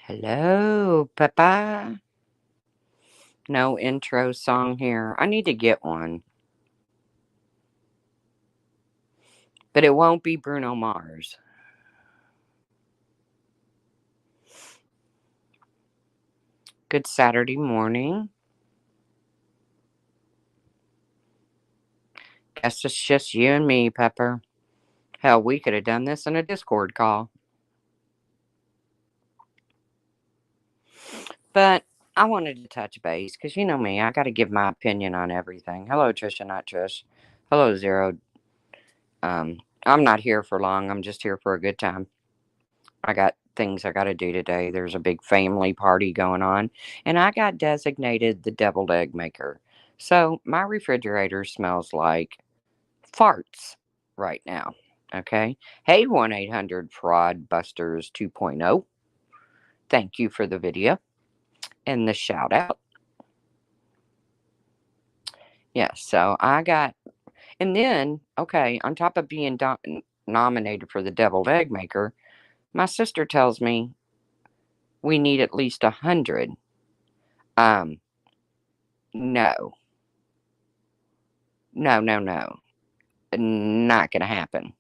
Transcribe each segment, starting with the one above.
Hello, Papa. No intro song here. I need to get one, but it won't be Bruno Mars. Good Saturday morning. Guess it's just you and me, Pepper. Hell, we could have done this in a Discord call. But I wanted to touch base because you know me, I got to give my opinion on everything. Hello, Trisha, not Trish. Hello, Zero. I'm not here for long. I'm just here for a good time. I got things I got to do today. There's a big family party going on, and I got designated the deviled egg maker. So my refrigerator smells like farts right now. Okay. Hey, 1-800 Fraud Busters 2.0. Thank you for the video and the shout out. Yes. So I got, and then, okay, on top of being nominated for the deviled egg maker, my sister tells me we need at least 100. Um, no, no. Not gonna happen.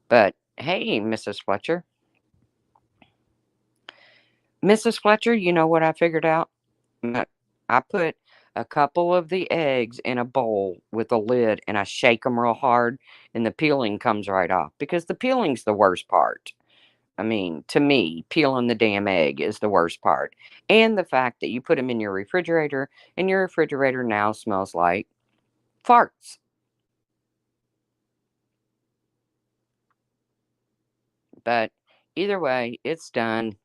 But hey, Mrs. Fletcher. Mrs. Fletcher, you know what I figured out? I put a couple of the eggs in a bowl with a lid and I shake them real hard and the peeling comes right off because the peeling's the worst part. I mean, to me, peeling the damn egg is the worst part. And the fact that you put them in your refrigerator and your refrigerator now smells like farts. But either way, it's done.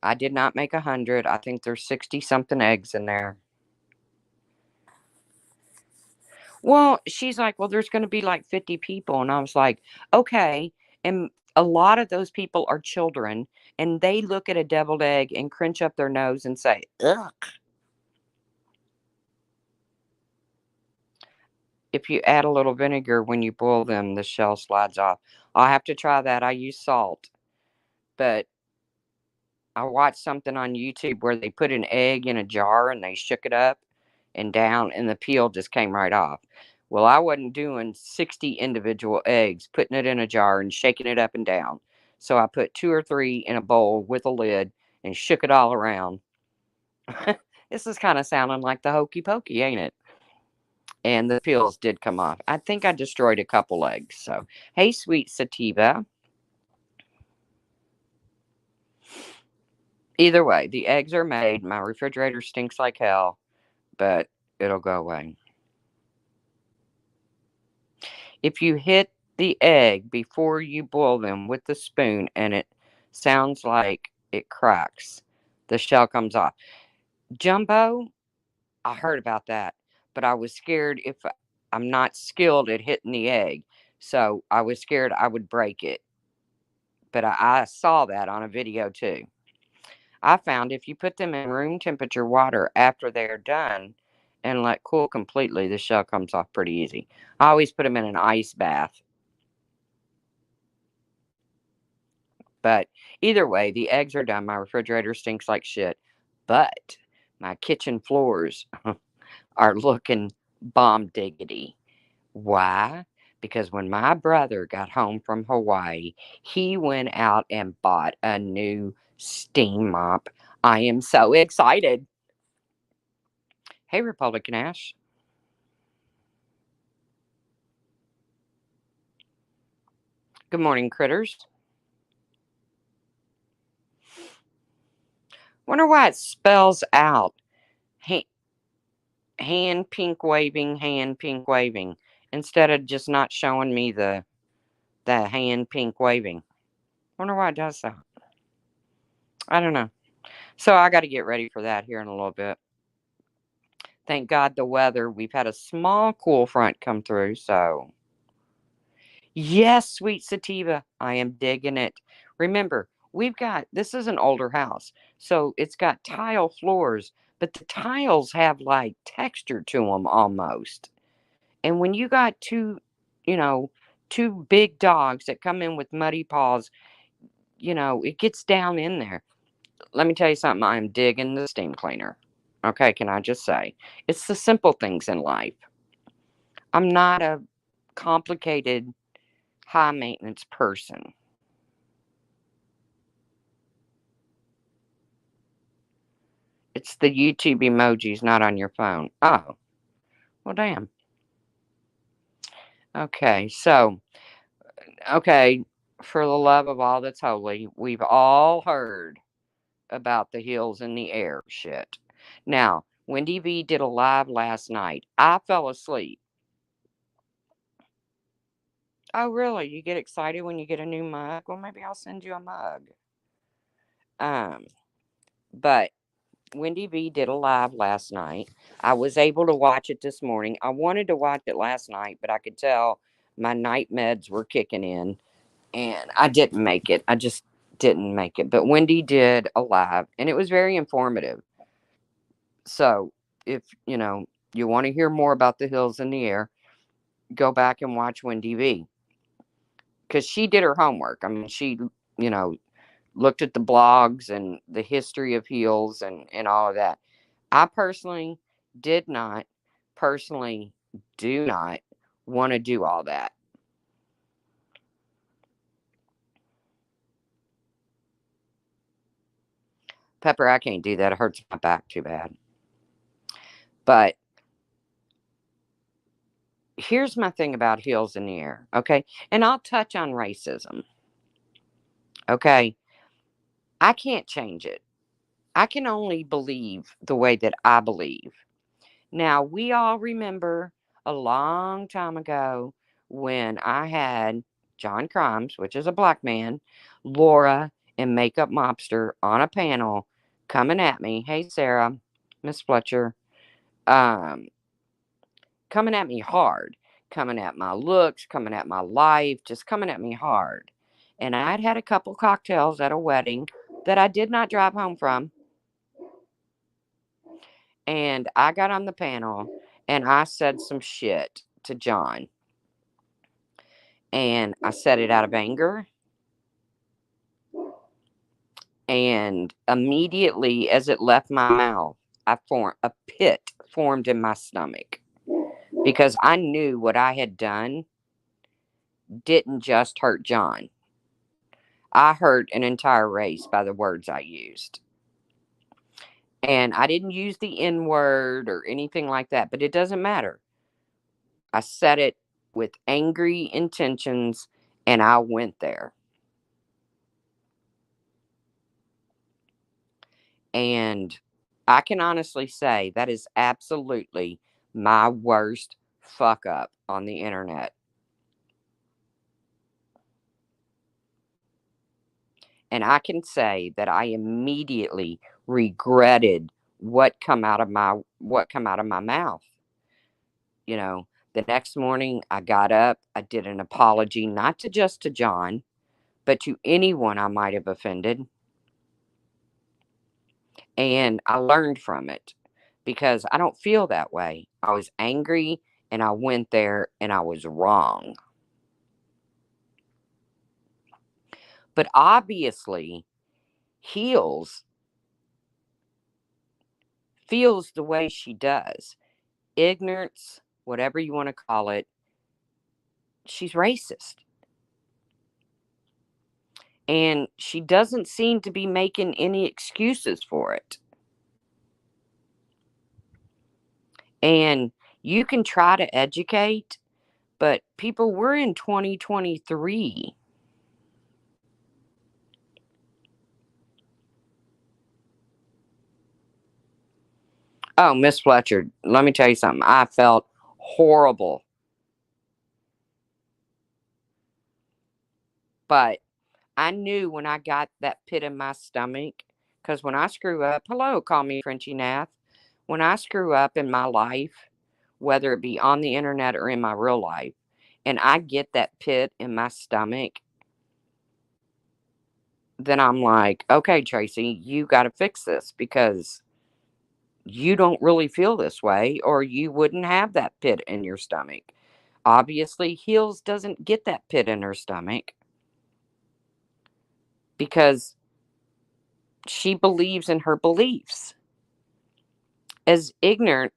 I did not make 100. I think there's 60 something eggs in there. Well, she's like, well, there's going to be like 50 people. And I was like, okay. And a lot of those people are children. And they look at a deviled egg and crunch up their nose and say, ugh. If you add a little vinegar when you boil them, the shell slides off. I'll have to try that. I use salt. But I watched something on YouTube where they put an egg in a jar and they shook it up and down, and the peel just came right off. Well, I wasn't doing 60 individual eggs, putting it in a jar and shaking it up and down. So I put two or three in a bowl with a lid and shook it all around. This is kind of sounding like the hokey pokey, ain't it? And the peels did come off. I think I destroyed a couple eggs. So, hey, sweet sativa. Either way, the eggs are made. My refrigerator stinks like hell, but it'll go away. If you hit the egg before you boil them with the spoon and it sounds like it cracks, the shell comes off. Jumbo, I heard about that, but I was scared if I'm not skilled at hitting the egg. So I was scared I would break it. But I saw that on a video too. I found if you put them in room temperature water after they're done and let cool completely, the shell comes off pretty easy. I always put them in an ice bath. But either way, the eggs are done. My refrigerator stinks like shit. But my kitchen floors are looking bomb diggity. Why? Because when my brother got home from Hawaii, he went out and bought a new steam mop. I am so excited. Hey, Republican Ash. Good morning, critters. Wonder why it spells out hand pink waving instead of just not showing me the hand pink waving. Wonder why it does that. I don't know. So I got to get ready for that here in a little bit. Thank God the weather. We've had a small cool front come through, so yes, sweet sativa, I am digging it. Remember, we've got this is an older house, so it's got tile floors, but the tiles have like texture to them almost. And when you got two, you know, two big dogs that come in with muddy paws, it gets down in there. Let me tell you something. I'm digging the steam cleaner. Okay, can I just say? It's the simple things in life. I'm not a complicated, high maintenance person. It's the YouTube emojis not on your phone. Oh, well, damn. Okay, so, okay, for the love of all that's holy, we've all heard about the hills in the air shit. Now, Wendy V did a live last night. I fell asleep. Oh, really? You get excited when you get a new mug? Well, maybe I'll send you a mug. Um, but Wendy V did a live last night. I was able to watch it this morning. I wanted to watch it last night, but I could tell my night meds were kicking in and I didn't make it. I just didn't make it. But Wendy did a live and it was very informative. So if you want to hear more about the hills in the air, go back and watch Wendy V. Because she did her homework. I mean, she, you know, looked at the blogs and the history of heels and all of that. I personally did not, personally do not want to do all that. Pepper, I can't do that. It hurts my back too bad. But here's my thing about heels in the air, okay? And I'll touch on racism, okay? I can't change it. I can only believe the way that I believe. Now, we all remember a long time ago when I had John Crimes, which is a black man, Laura, and Makeup Mobster on a panel coming at me. Hey, Sarah, Miss Fletcher, um, coming at me hard, coming at my looks, coming at my life, just coming at me hard. And I'd had a couple cocktails at a wedding that I did not drive home from. And I got on the panel and I said some shit to John. And I said it out of anger. And immediately as it left my mouth, a pit formed in my stomach because I knew what I had done didn't just hurt John. I hurt an entire race by the words I used. And I didn't use the N word or anything like that, but it doesn't matter. I said it with angry intentions and I went there. And I can honestly say that is absolutely my worst fuck up on the internet. And I can say that I immediately regretted what come out of my mouth. You know, the next morning I got up, I did an apology not to just to John, but to anyone I might have offended. And I learned from it because I don't feel that way. I was angry and I went there and I was wrong. But obviously, Heels feels the way she does. Ignorance, whatever you want to call it, she's racist. And she doesn't seem to be making any excuses for it. And you can try to educate, but people, we're in 2023. Oh, Miss Fletcher, let me tell you something. I felt horrible. But I knew when I got that pit in my stomach, because when I screw up, hello, call me Frenchie Nath. When I screw up in my life, whether it be on the internet or in my real life, and I get that pit in my stomach, then I'm like, okay, Tracy, you got to fix this because you don't really feel this way, or you wouldn't have that pit in your stomach. Obviously, Heels doesn't get that pit in her stomach because she believes in her beliefs. As ignorant,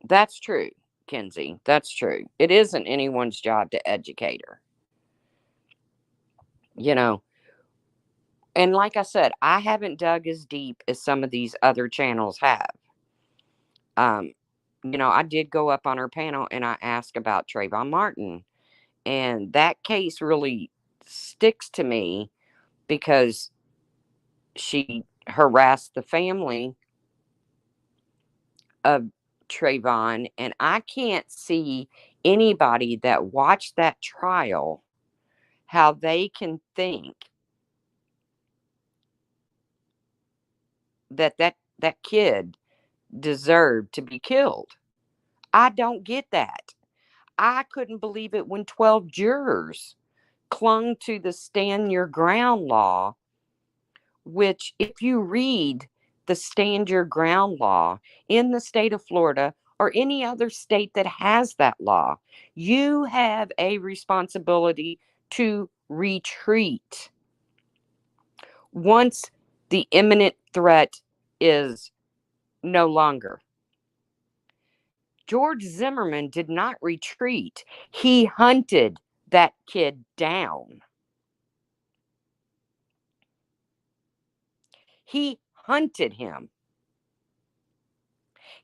that's true, Kenzie. That's true. It isn't anyone's job to educate her. You know, and like I said, I haven't dug as deep as some of these other channels have. Um, I did go up on her panel and I asked about Trayvon Martin. And that case really sticks to me because she harassed the family of Trayvon. And I can't see anybody that watched that trial how they can think that kid deserved to be killed. I don't get that. I couldn't believe it when 12 jurors clung to the stand your ground law, which, if you read the stand your ground law in the state of Florida or any other state that has that law, you have a responsibility to retreat once the imminent threat is no longer. George Zimmerman did not retreat. He hunted that kid down. He hunted him.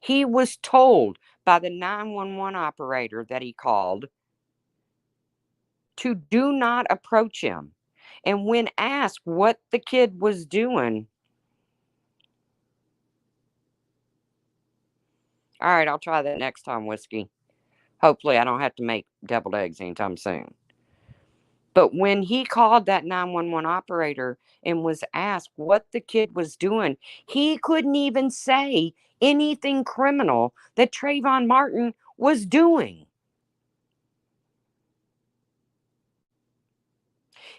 He was told by the 911 operator that he called to do not approach him. And when asked what the kid was doing, all right, I'll try that next time, Whiskey. Hopefully, I don't have to make deviled eggs anytime soon. But when he called that 911 operator and was asked what the kid was doing, he couldn't even say anything criminal that Trayvon Martin was doing.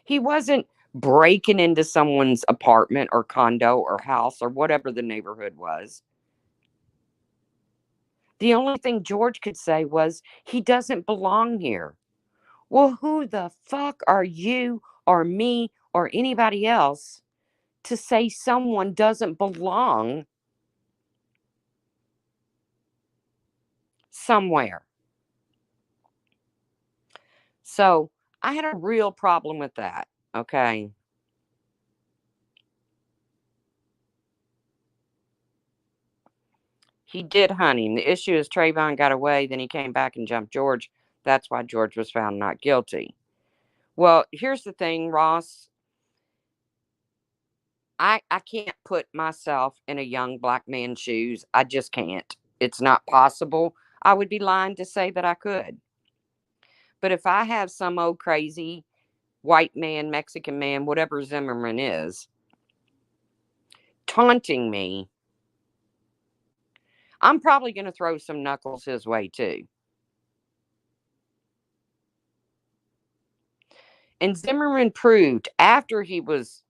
He wasn't breaking into someone's apartment or condo or house or whatever the neighborhood was. The only thing George could say was, he doesn't belong here. Well, who the fuck are you or me or anybody else to say someone doesn't belong somewhere? So I had a real problem with that. Okay. He did hunt him. The issue is Trayvon got away, then he came back and jumped George. That's why George was found not guilty. Well, here's the thing, Ross. I can't put myself in a young black man's shoes. I just can't. It's not possible. I would be lying to say that I could. But if I have some old crazy white man, Mexican man, whatever Zimmerman is, taunting me, I'm probably going to throw some knuckles his way too. And Zimmerman proved after he was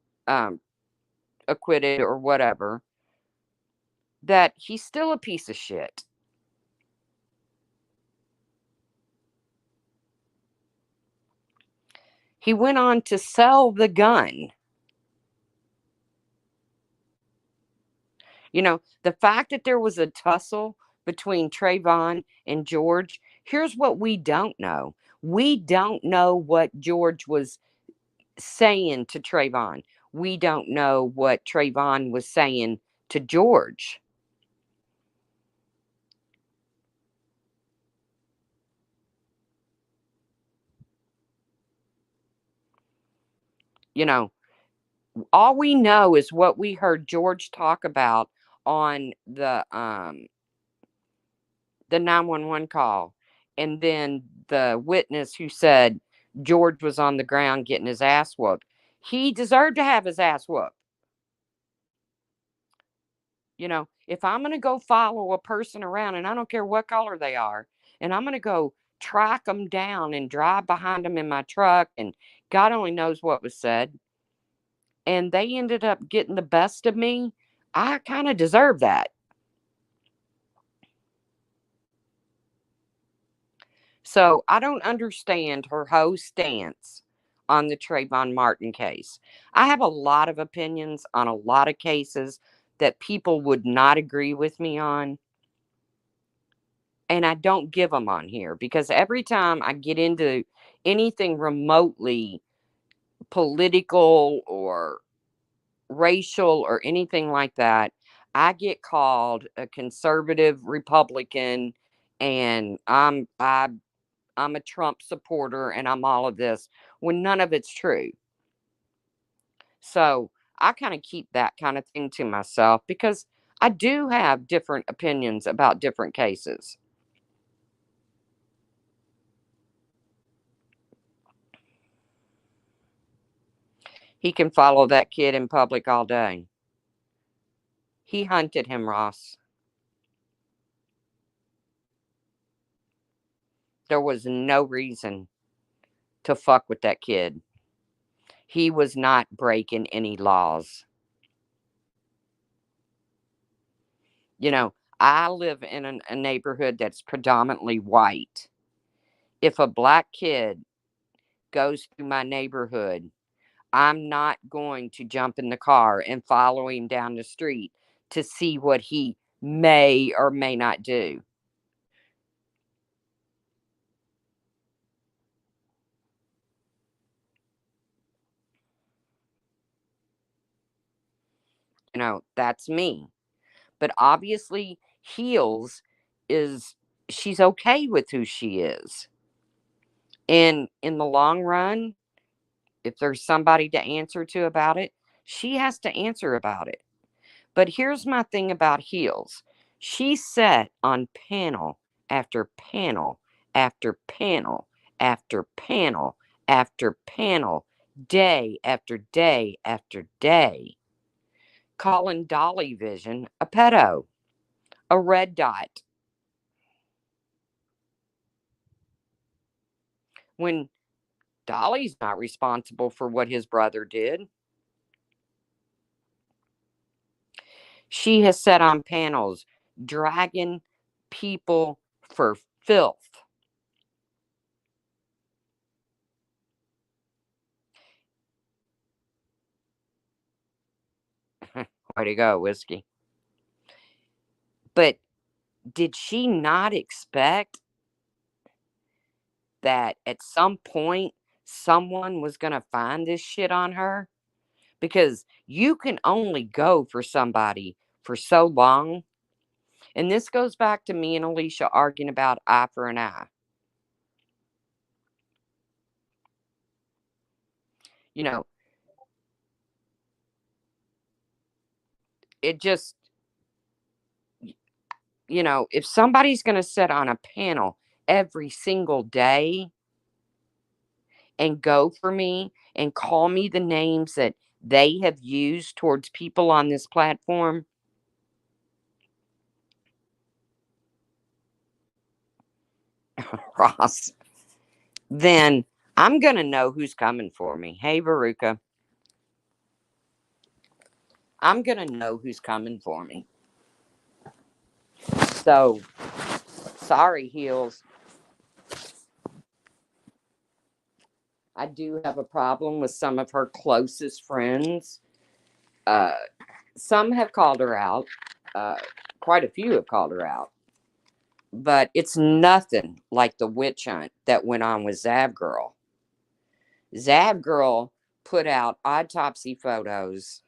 acquitted or whatever that he's still a piece of shit. He went on to sell the gun. The fact that there was a tussle between Trayvon and George, here's what we don't know. We don't know what George was saying to Trayvon. We don't know what Trayvon was saying to George. All we know is what we heard George talk about on the 911 call, and then the witness who said George was on the ground getting his ass whooped. He deserved to have his ass whooped. If I'm going to go follow a person around, and I don't care what color they are, and I'm going to go track them down and drive behind them in my truck, and God only knows what was said, and they ended up getting the best of me, I kind of deserve that. So I don't understand her whole stance on the Trayvon Martin case. I have a lot of opinions on a lot of cases that people would not agree with me on. And I don't give them on here because every time I get into anything remotely political or racial or anything like that, I get called a conservative Republican and I'm a Trump supporter and I'm all of this when none of it's true. So I kind of keep that kind of thing to myself because I do have different opinions about different cases. He can follow that kid in public all day. He hunted him, Ross. There was no reason to fuck with that kid. He was not breaking any laws. You know, I live in a neighborhood that's predominantly white. If a black kid goes through my neighborhood, I'm not going to jump in the car and follow him down the street to see what he may or may not do. That's me. But obviously, Heels is she's okay with who she is. And in the long run, if there's somebody to answer to about it, she has to answer about it. But here's my thing about Heels. She sat on panel after panel after panel after panel after panel, day after day after day, calling Dolly Vision a pedo, a red dot, when Dolly's not responsible for what his brother did. She has sat on panels dragging people for filth. Way to go, Whiskey. But did she not expect that at some point someone was going to find this shit on her? Because you can only go for somebody for so long. And this goes back to me and Alicia arguing about eye for an eye. You know, it just, if somebody's going to sit on a panel every single day and go for me and call me the names that they have used towards people on this platform, Ross, then I'm going to know who's coming for me. Hey, Veruca, I'm going to know who's coming for me. So, sorry, Heels. I do have a problem with some of her closest friends. Uh, some have called her out. Uh, Quite a few have called her out. But it's nothing like the witch hunt that went on with Zab Girl. Zab Girl put out autopsy photos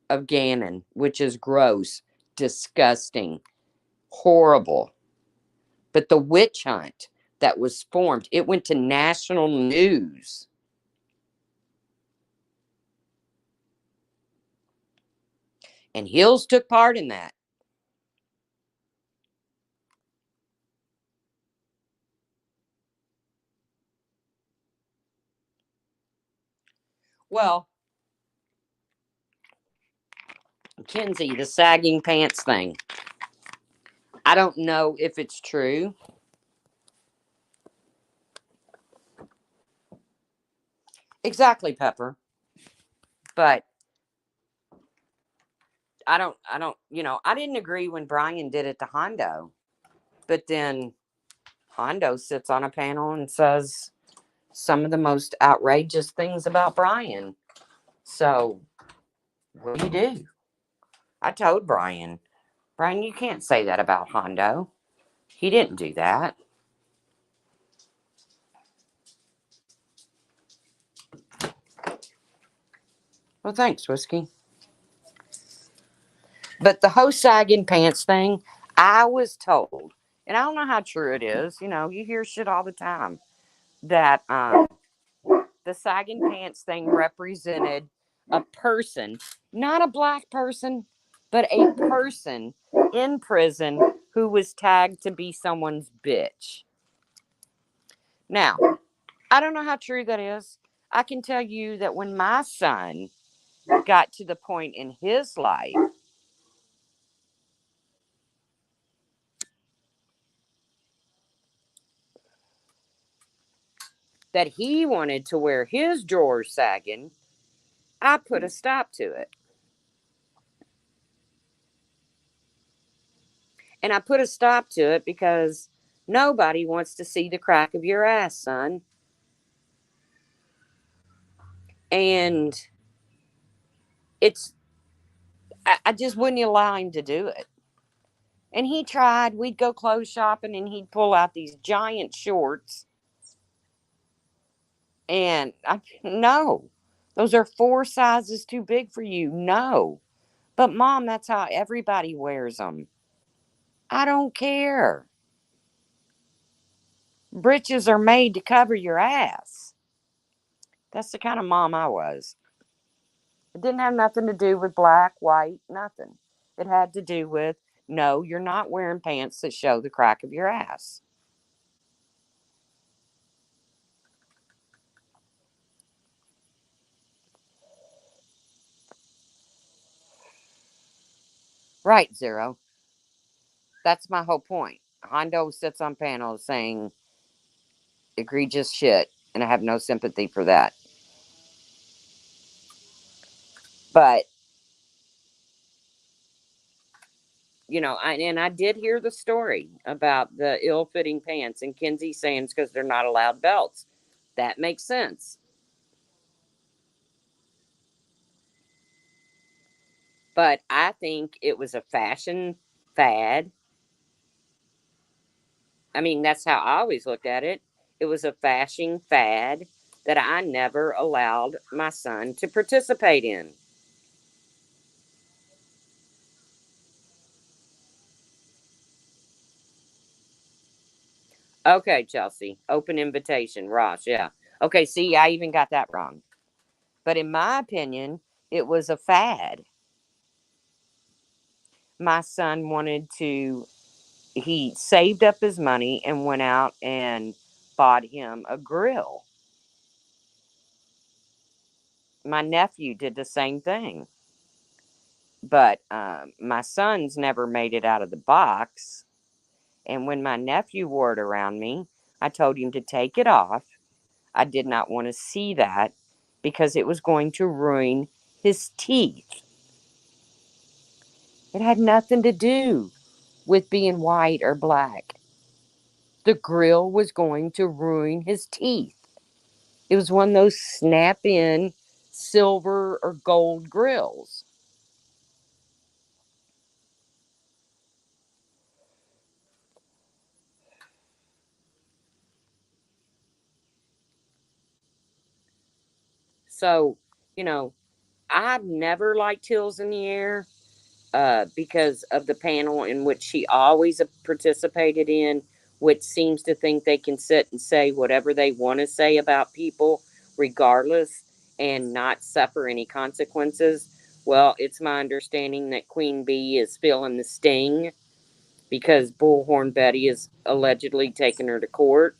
of Gannon, which is gross, disgusting, horrible. But the witch hunt that was formed, it went to national news. And Hills took part in that. Well, Kenzie, the sagging pants thing. I don't know if it's true. Exactly, Pepper. But I didn't agree when Brian did it to Hondo. But then Hondo sits on a panel and says some of the most outrageous things about Brian. So, what do you do? I told Brian, you can't say that about Hondo. He didn't do that. Well, thanks, Whiskey. But the whole sagging pants thing, I was told, and I don't know how true it is. You hear shit all the time that the sagging pants thing represented a person, not a black person, but a person in prison who was tagged to be someone's bitch. Now, I don't know how true that is. I can tell you that when my son got to the point in his life that he wanted to wear his drawers sagging, I put a stop to it. And I put a stop to it because nobody wants to see the crack of your ass, son. And I just wouldn't allow him to do it. And he tried. We'd go clothes shopping and he'd pull out these giant shorts. And no, those are 4 sizes too big for you. No. But mom, that's how everybody wears them. I don't care. Britches are made to cover your ass. That's the kind of mom I was. It didn't have nothing to do with black, white, nothing. It had to do with no, you're not wearing pants that show the crack of your ass. Right, Zero. That's my whole point. Hondo sits on panels saying egregious shit, and I have no sympathy for that. But, and I did hear the story about the ill fitting pants, and Kinsey saying it's because they're not allowed belts. That makes sense. But I think it was a fashion fad. I mean, that's how I always looked at it. It was a fashion fad that I never allowed my son to participate in. Okay, Chelsea. Open invitation. Ross, yeah. Okay, see, I even got that wrong. But in my opinion, it was a fad. My son he saved up his money and went out and bought him a grill. My nephew did the same thing. But my son's never made it out of the box. And when my nephew wore it around me, I told him to take it off. I did not want to see that because it was going to ruin his teeth. It had nothing to do with being white or black. The grill was going to ruin his teeth. It was one of those snap in silver or gold grills. So, you know, I've never liked Hills in the Air because of the panel in which she always participated in, which seems to think they can sit and say whatever they want to say about people, regardless, and not suffer any consequences. Well, it's my understanding that Queen Bee is feeling the sting because Bullhorn Betty is allegedly taking her to court.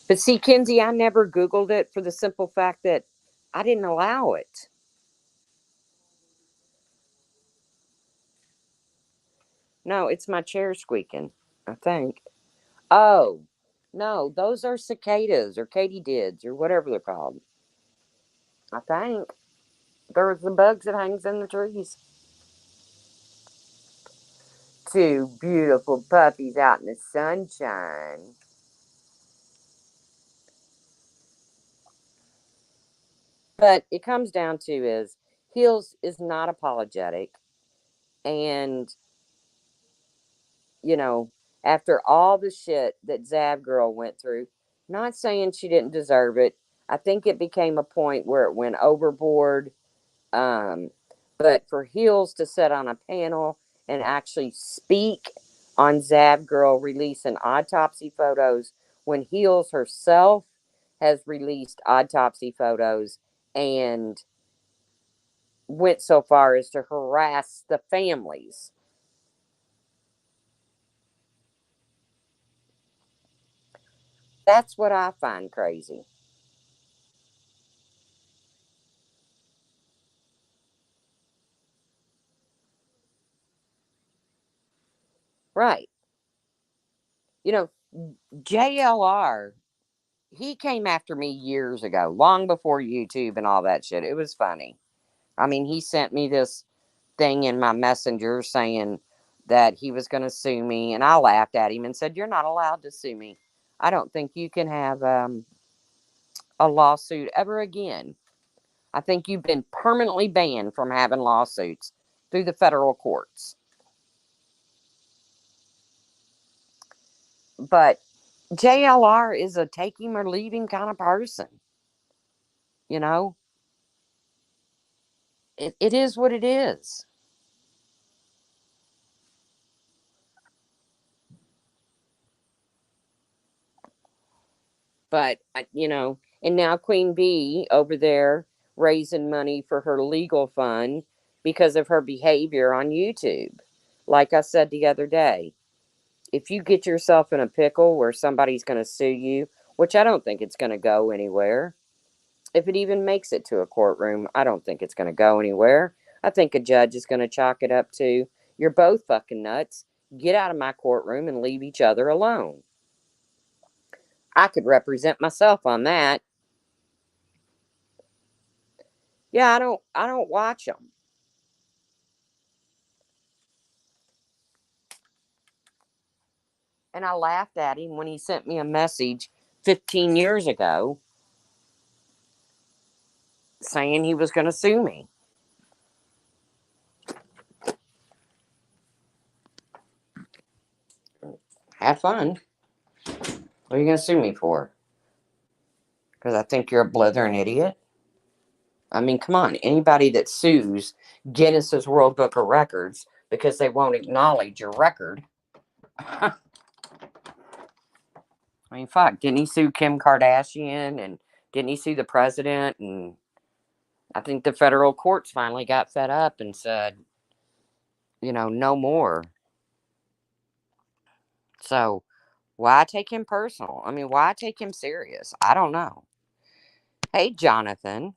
But see, Kinsey, I never Googled it for the simple fact that I didn't allow it. No, it's my chair squeaking, I think. Oh, no, those are cicadas or katydids or whatever they're called. I think. There's the bugs that hangs in the trees. Two beautiful puppies out in the sunshine. But it comes down to is Heels is not apologetic. And, you know, after all the shit that Zab Girl went through, not saying she didn't deserve it. I think it became a point where it went overboard. Um, but for Heels to sit on a panel and actually speak on Zab Girl releasing autopsy photos when Heels herself has released autopsy photos and went so far as to harass the families. That's what I find crazy. Right. You know, JLR, he came after me years ago, long before YouTube and all that shit. It was funny. I mean, he sent me this thing in my messenger saying that he was going to sue me, and I laughed at him and said, "You're not allowed to sue me. I don't think you can have a lawsuit ever again. I think you've been permanently banned from having lawsuits through the federal courts." But JLR is a take him or leave him kind of person. You know, it is what it is. But, and now Queen Bee over there raising money for her legal fund because of her behavior on YouTube. Like I said the other day, if you get yourself in a pickle where somebody's going to sue you, which I don't think it's going to go anywhere, if it even makes it to a courtroom, I don't think it's going to go anywhere. I think a judge is going to chalk it up to, "You're both fucking nuts. Get out of my courtroom and leave each other alone." I could represent myself on that. Yeah, I don't watch them. And I laughed at him when he sent me a message 15 years ago saying he was going to sue me. Have fun. What are you going to sue me for? Because I think you're a blithering idiot. I mean, come on. Anybody that sues Guinness's World Book of Records because they won't acknowledge your record. I mean, fuck. Didn't he sue Kim Kardashian? And didn't he sue the president? And I think the federal courts finally got fed up and said, no more. So why take him personal? I mean, why take him serious? I don't know. Hey, Jonathan.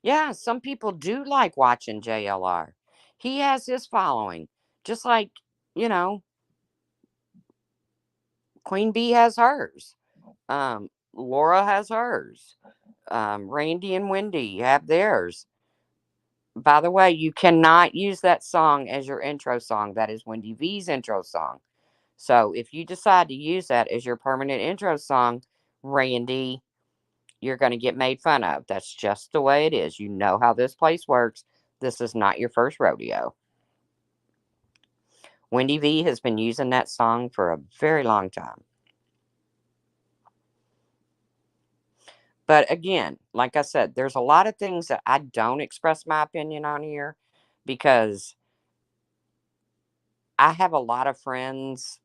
Yeah, some people do like watching JLR. He has his following, just like, you know, Queen Bee has hers. Laura has hers. Randy and Wendy have theirs. By the way, you cannot use that song as your intro song. That is Wendy V's intro song. So if you decide to use that as your permanent intro song, Randy, you're going to get made fun of. That's just the way it is. You know how this place works. This is not your first rodeo. Wendy V has been using that song for a very long time. But again, like I said, there's a lot of things that I don't express my opinion on here because I have a lot of friends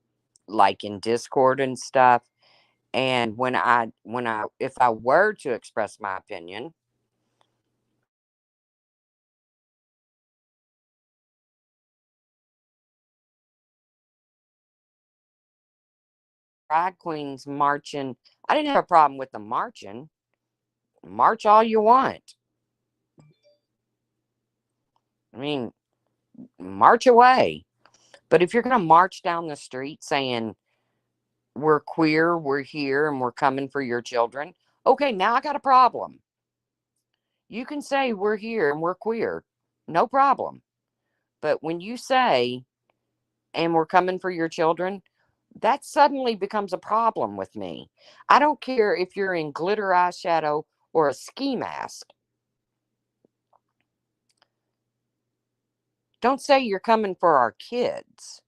like in Discord and stuff. And if I were to express my opinion, drag queens marching, I didn't have a problem with the marching. March all you want. I mean, march away. But if you're going to march down the street saying, "We're queer, we're here, and we're coming for your children," Okay, now I got a problem. You can say we're here and we're queer. No problem. But when you say, and we're coming for your children, that suddenly becomes a problem with me. I don't care if you're in glitter eyeshadow or a ski mask. Don't say you're coming for our kids.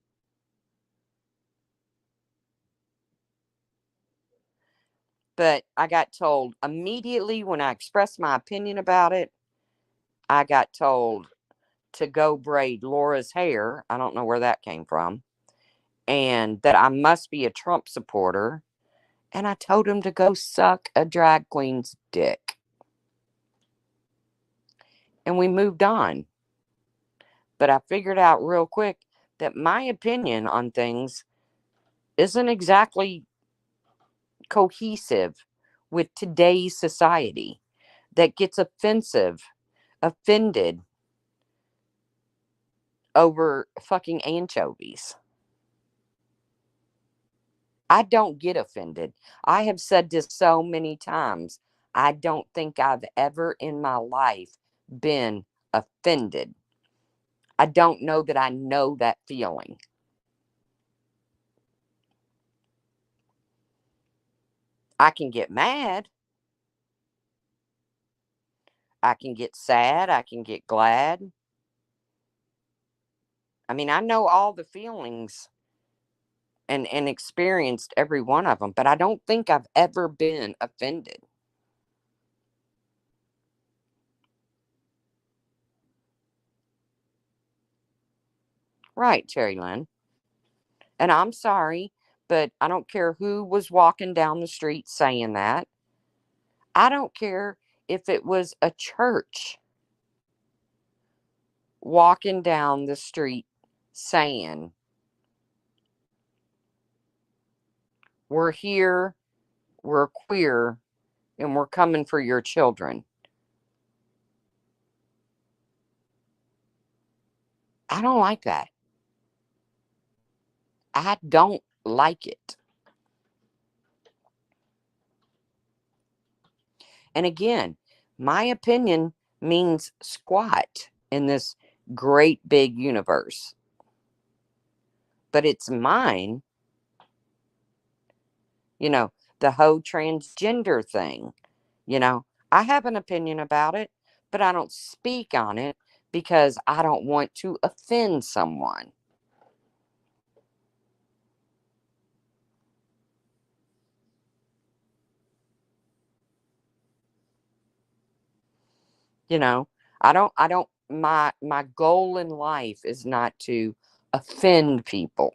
But I got told immediately when I expressed my opinion about it, I got told to go braid Laura's hair. I don't know where that came from. And that I must be a Trump supporter. And I told him to go suck a drag queen's dick. And we moved on. But I figured out real quick that my opinion on things isn't exactly cohesive with today's society that gets offended over fucking anchovies. I don't get offended. I have said this so many times. I don't think I've ever in my life been offended. I don't know that I know that feeling. I can get mad. I can get sad. I can get glad. I mean, I know all the feelings and experienced every one of them, but I don't think I've ever been offended. Right, Cherry Lynn. And I'm sorry, but I don't care who was walking down the street saying that. I don't care if it was a church walking down the street saying, we're here, we're queer, and we're coming for your children. I don't like that. I don't like it. And again, my opinion means squat in this great big universe, but it's mine. You know, the whole transgender thing, you know, I have an opinion about it, but I don't speak on it because I don't want to offend someone. You know, my goal in life is not to offend people.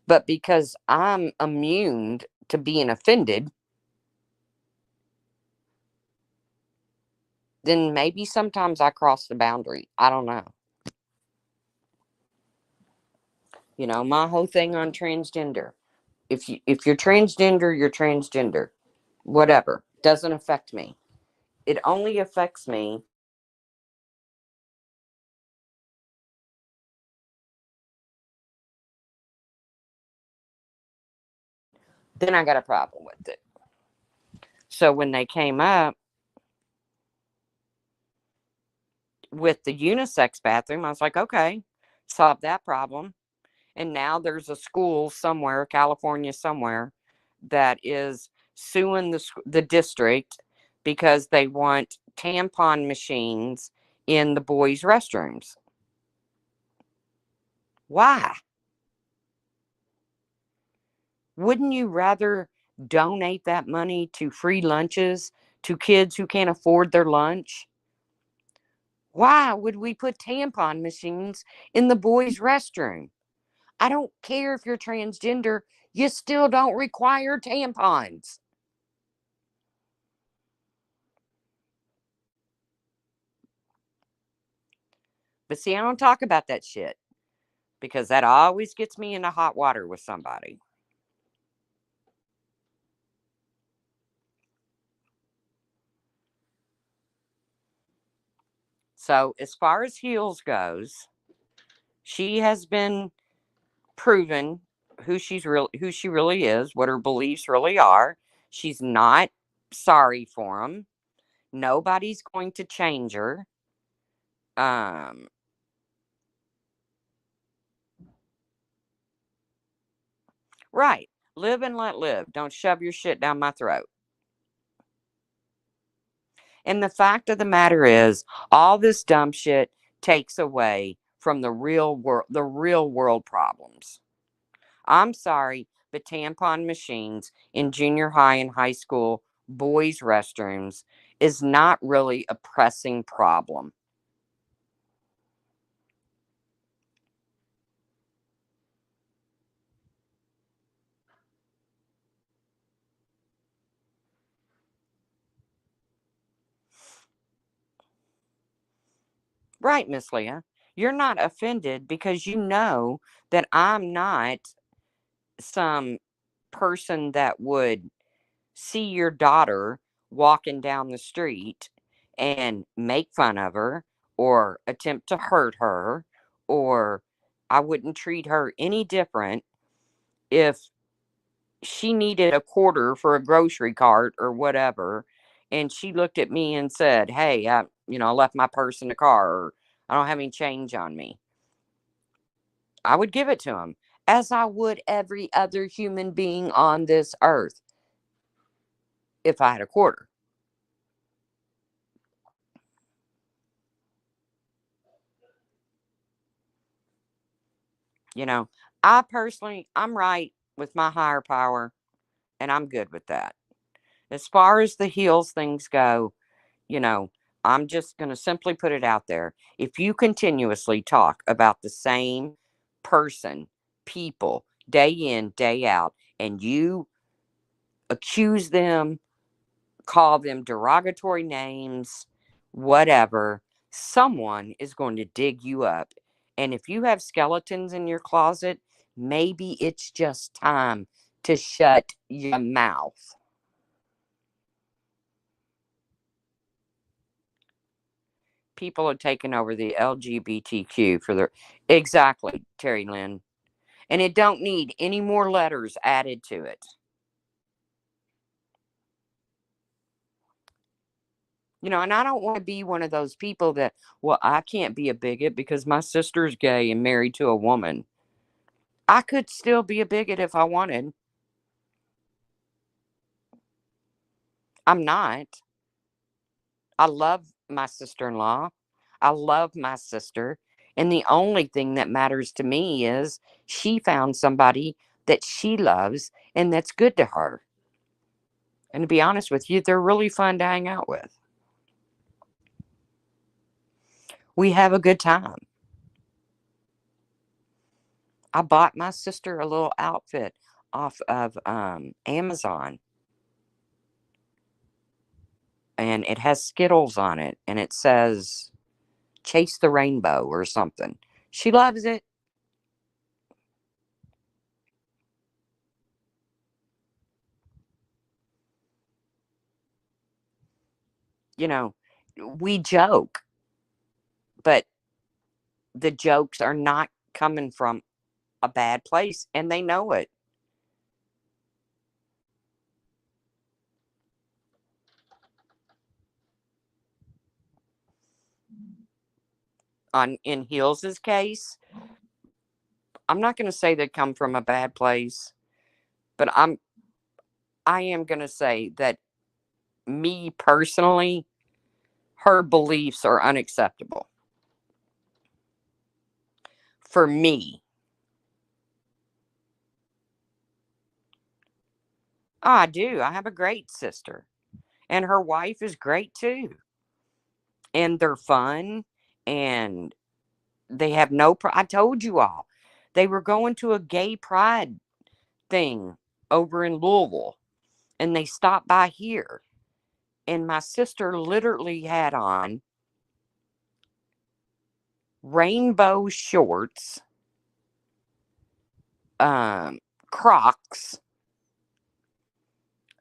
But because I'm immune to being offended, then maybe sometimes I cross the boundary. I don't know. You know, my whole thing on transgender. If you're transgender, you're transgender. Whatever. Doesn't affect me. It only affects me. Then I got a problem with it. So when they came up with the unisex bathroom, I was like, okay, solve that problem. And now there's a school somewhere, California somewhere, that is suing the district because they want tampon machines in the boys' restrooms. Why? Wouldn't you rather donate that money to free lunches to kids who can't afford their lunch? Why would we put tampon machines in the boys' restroom? I don't care if you're transgender, you still don't require tampons. But see, I don't talk about that shit because that always gets me into hot water with somebody. So, as far as heels goes, she has been proven who she really is, what her beliefs really are. She's not sorry for him. Nobody's going to change her. Um, right. Live and let live. Don't shove your shit down my throat. And the fact of the matter is, all this dumb shit takes away from the real world problems. I'm sorry, but tampon machines in junior high and high school boys' restrooms is not really a pressing problem. Right, Miss Leah. You're not offended because you know that I'm not some person that would see your daughter walking down the street and make fun of her or attempt to hurt her, or I wouldn't treat her any different if she needed a quarter for a grocery cart or whatever, and she looked at me and said, "Hey, I left my purse in the car, or I don't have any change on me." I would give it to him, as I would every other human being on this earth if I had a quarter. You know, I'm right with my higher power, and I'm good with that. As far as the heels things go, you know, I'm just going to simply put it out there. If you continuously talk about the same person, people, day in, day out, and you accuse them, call them derogatory names, whatever, someone is going to dig you up. And if you have skeletons in your closet, maybe it's just time to shut your mouth. People are taking over the LGBTQ for their exactly, Terry Lynn. And it don't need any more letters added to it. And I don't want to be one of those people that, well, I can't be a bigot because my sister's gay and married to a woman. I could still be a bigot if I wanted. I'm not. I love my sister in law. I love my sister. And the only thing that matters to me is she found somebody that she loves and that's good to her. And to be honest with you, they're really fun to hang out with. We have a good time. I bought my sister a little outfit off of Amazon, and it has Skittles on it, and it says Chase the Rainbow or something. She loves it. You know, we joke, but the jokes are not coming from a bad place, and they know it. On in Heels's case, I'm not going to say they come from a bad place, but I am going to say that me personally, her beliefs are unacceptable for me. Oh, I do. I have a great sister, and her wife is great too. And they're fun, and they have no. I told you all, they were going to a gay pride thing over in Louisville, and they stopped by here. And my sister literally had on rainbow shorts, um, Crocs,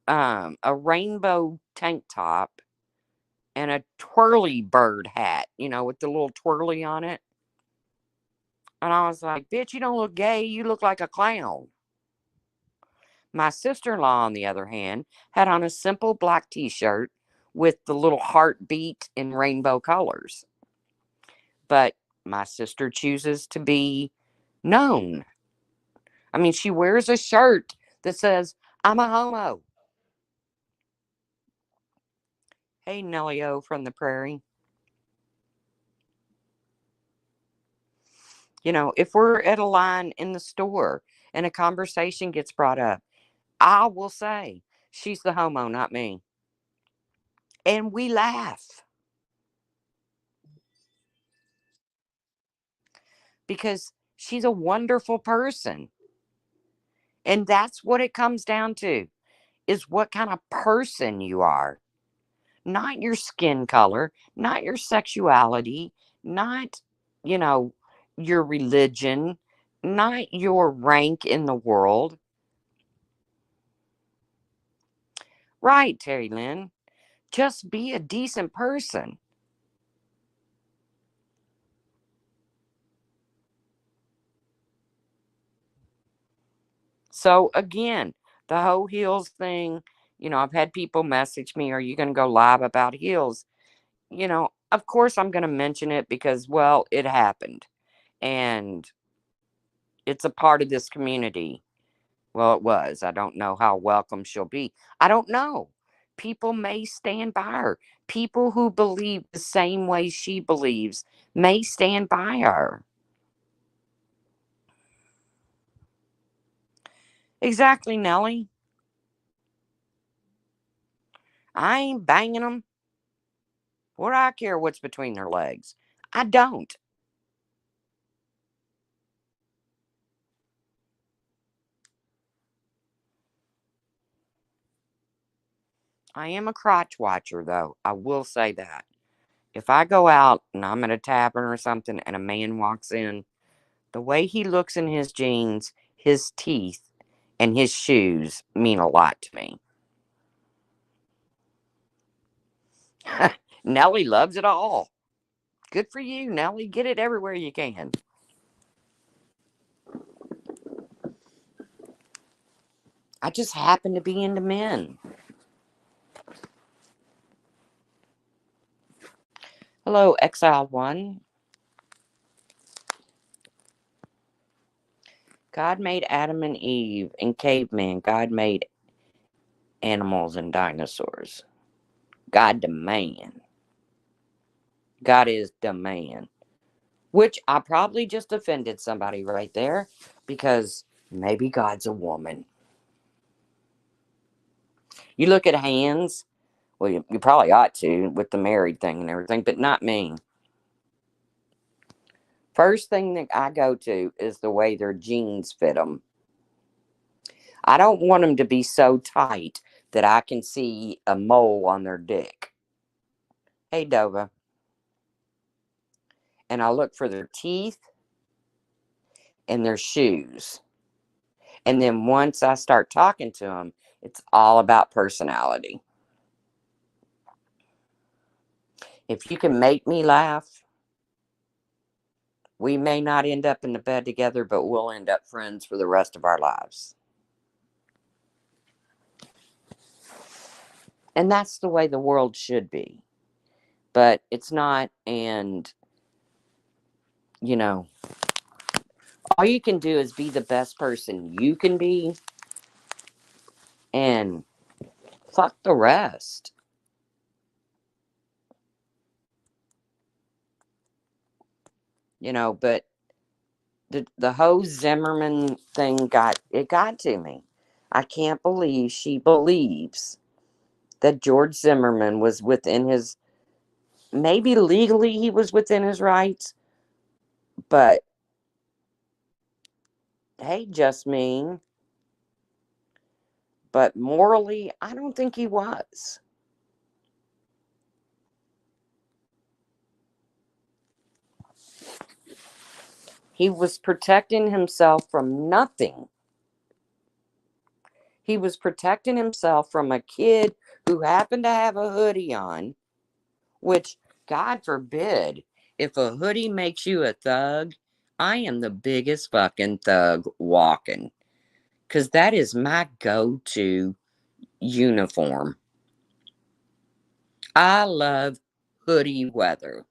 a rainbow tank top, and a twirly bird hat, with the little twirly on it. And I was like, bitch, you don't look gay. You look like a clown. My sister-in-law, on the other hand, had on a simple black t-shirt with the little heartbeat in rainbow colors. But my sister chooses to be known. I mean, she wears a shirt that says, I'm a homo. Hey, Nellie O from the prairie. You know, if we're at a line in the store and a conversation gets brought up, I will say, she's the homo, not me. And we laugh because she's a wonderful person. And that's what it comes down to, is what kind of person you are. Not your skin color, not your sexuality, not, you know, your religion, not your rank in the world. Right, Terry Lynn. Just be a decent person. So again, the whole heels thing, you know, I've had people message me, are you going to go live about heels? You know, of course I'm going to mention it because, well, it happened. And it's a part of this community. Well, it was. I don't know how welcome she'll be. I don't know. People may stand by her. People who believe the same way she believes may stand by her. Exactly, Nellie. I ain't banging them. What do I care what's between their legs? I don't. I am a crotch watcher, though. I will say that. If I go out and I'm at a tavern or something and a man walks in, the way he looks in his jeans, his teeth, and his shoes mean a lot to me. Nellie loves it all. Good for you, Nellie. Get it everywhere you can. I just happen to be into men. Hello, Exile One. God made Adam and Eve and caveman. God made animals and dinosaurs. God the man. God is the man. Which I probably just offended somebody right there because maybe God's a woman. You look at hands. Well, you probably ought to with the married thing and everything, but not me. First thing that I go to is the way their jeans fit them. I don't want them to be so tight that I can see a mole on their dick. Hey, Dova. And I look for their teeth and their shoes. And then once I start talking to them, it's all about personality. If you can make me laugh, we may not end up in the bed together, but we'll end up friends for the rest of our lives. And that's the way the world should be. But it's not. And, you know, all you can do is be the best person you can be and fuck the rest. You know, but the whole Zimmerman thing got to me. I can't believe she believes that George Zimmerman was within his, maybe legally he was within his rights, but hey, just me. But morally, I don't think he was. He was protecting himself from nothing. He was protecting himself from a kid who happened to have a hoodie on, which, God forbid, if a hoodie makes you a thug, I am the biggest fucking thug walking. because that is my go-to uniform. I love hoodie weather.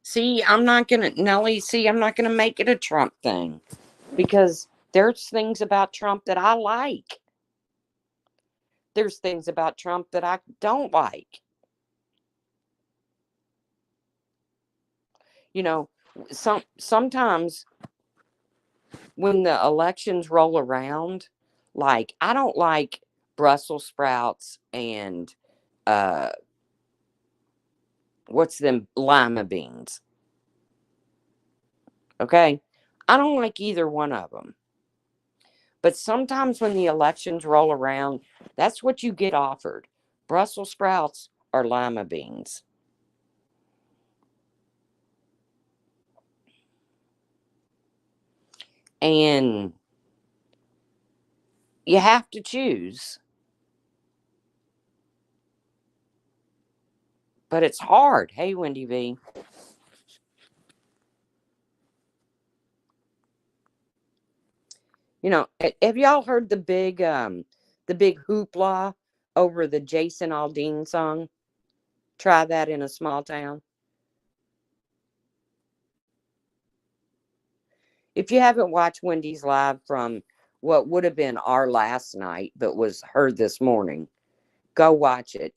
See, I'm not gonna, Nelly, see, I'm not gonna make it a Trump thing because there's things about Trump that I like. There's things about Trump that I don't like. You know, sometimes when the elections roll around, like I don't like Brussels sprouts and uh what's them lima beans. Okay? I don't like either one of them. But sometimes when the elections roll around, that's what you get offered. Brussels sprouts or lima beans. And you have to choose. But it's hard. Hey, Wendy V. Have y'all heard the big hoopla over the Jason Aldean song? Try that in a small town. If you haven't watched Wendy's live from what would have been our last night, but was heard this morning, go watch it.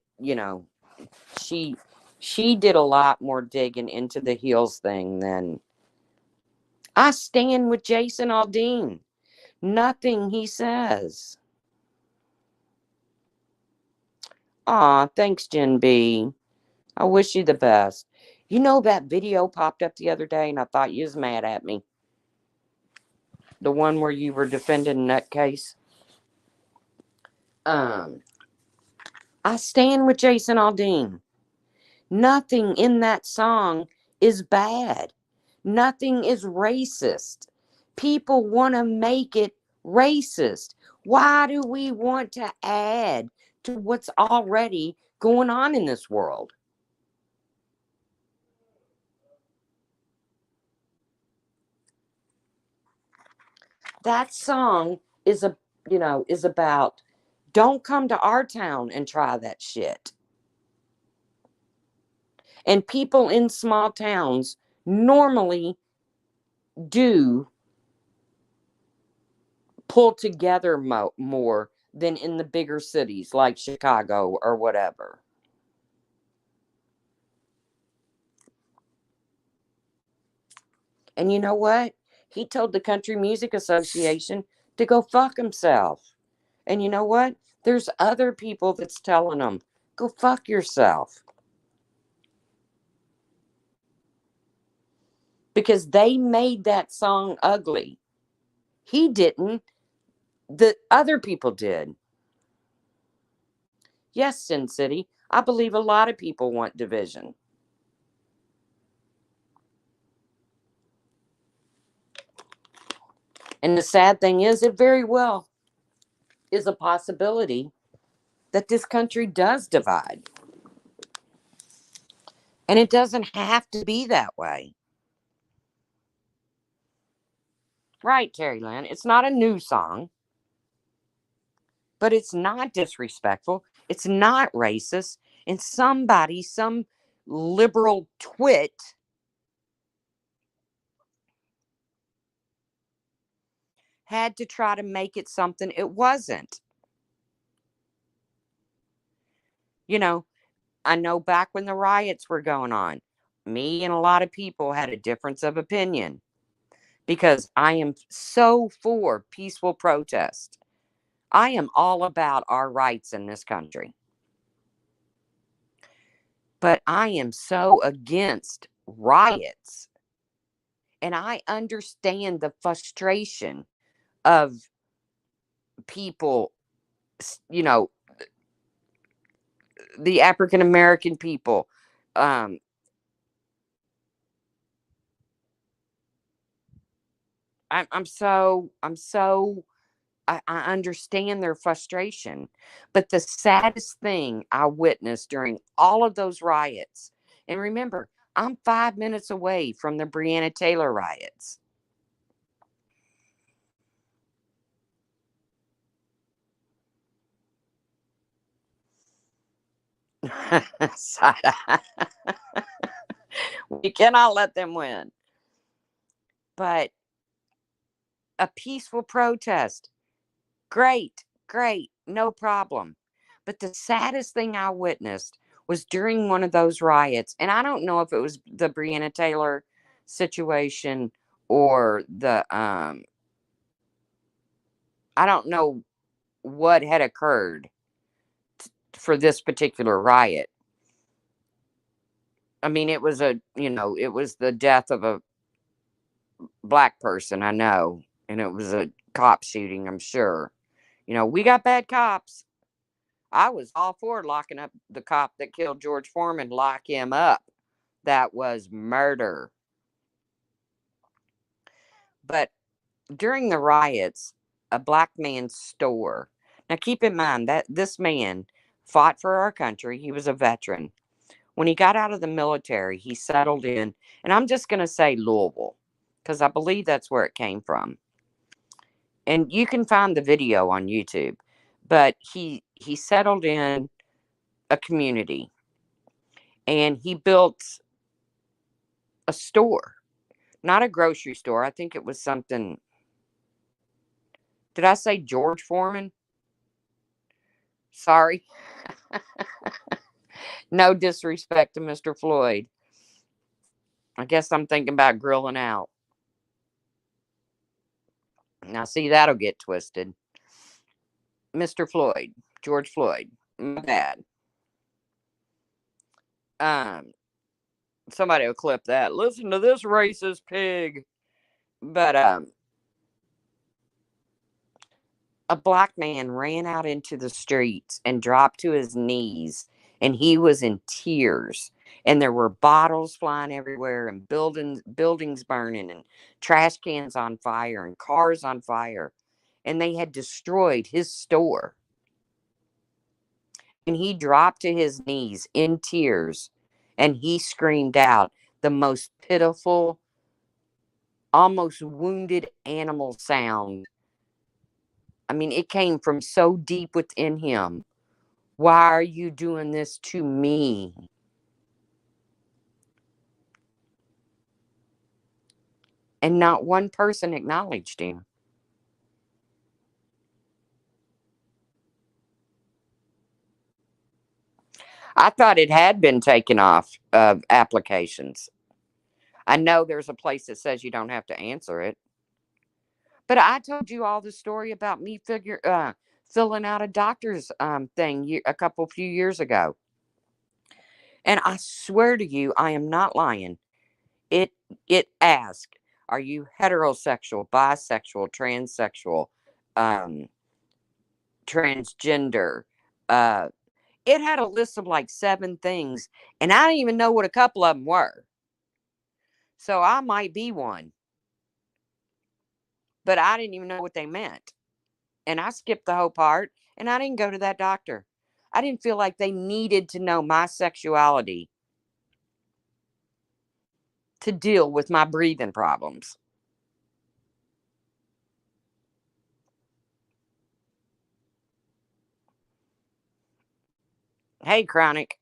She she did a lot more digging into the heels thing than I stand with Jason Aldean. Nothing he says. Aw, thanks, Jen B. I wish you the best. You know that video popped up the other day and I thought you was mad at me. The one where you were defending Nutcase. Um, I stand with Jason Aldean. Nothing in that song is bad. Nothing is racist. People want to make it racist. Why do we want to add to what's already going on in this world? That song is about don't come to our town and try that shit. And people in small towns normally do pull together more than in the bigger cities like Chicago or whatever. And you know what? He told the Country Music Association to go fuck himself. And you know what? There's other people that's telling him, go fuck yourself. Because they made that song ugly. He didn't. The other people did. Yes, Sin City. I believe a lot of people want division. And the sad thing is, it very well is a possibility that this country does divide. And it doesn't have to be that way. Right, Terry Lynn. It's not a new song, but it's not disrespectful. It's not racist. And some liberal twit, had to try to make it something it wasn't. You know, I know back when the riots were going on, me and a lot of people had a difference of opinion because I am so for peaceful protest. I am all about our rights in this country. But I am so against riots. And I understand the frustration of people, you know, the African American people. Um, I'm so I understand their frustration. But the saddest thing I witnessed during all of those riots, and remember, I'm 5 minutes away from the Breonna Taylor riots. We cannot let them win. But a peaceful protest, great, great, no problem. But the saddest thing I witnessed was during one of those riots, and I don't know if it was the Breonna Taylor situation or I don't know what had occurred for this particular riot. I mean, it was the death of a black person, I know, and it was a cop shooting, I'm sure. We got bad cops. I was all for locking up the cop that killed George Foreman, lock him up. That was murder. But during the riots, a black man's store. Now, keep in mind that this man fought for our country. He was a veteran. When he got out of the military, he settled in, and I'm just going to say Louisville, because I believe that's where it came from. And you can find the video on YouTube. But he settled in a community, and he built a store, not a grocery store. I think it was something. Did I say George Foreman? Sorry. No disrespect to Mr. Floyd. I guess I'm thinking about grilling out. Now, see, that'll get twisted. Mr. Floyd, George Floyd. My bad. Um, Somebody will clip that. Listen to this racist pig. But a black man ran out into the streets and dropped to his knees, and he was in tears, and there were bottles flying everywhere, and buildings burning, and trash cans on fire, and cars on fire, and they had destroyed his store. And he dropped to his knees in tears, and he screamed out the most pitiful, almost wounded animal sound. I mean, it came from so deep within him. Why are you doing this to me? And not one person acknowledged him. I thought it had been taken off of applications. I know there's a place that says you don't have to answer it. But I told you all the story about me filling out a doctor's thing a few years ago. And I swear to you, I am not lying. It it asked, are you heterosexual, bisexual, transsexual, um, transgender? Uh, it had a list of like 7 things, and I didn't even know what a couple of them were. So I might be one, but I didn't even know what they meant. And I skipped the whole part, and I didn't go to that doctor. I didn't feel like they needed to know my sexuality to deal with my breathing problems. Hey, Chronic,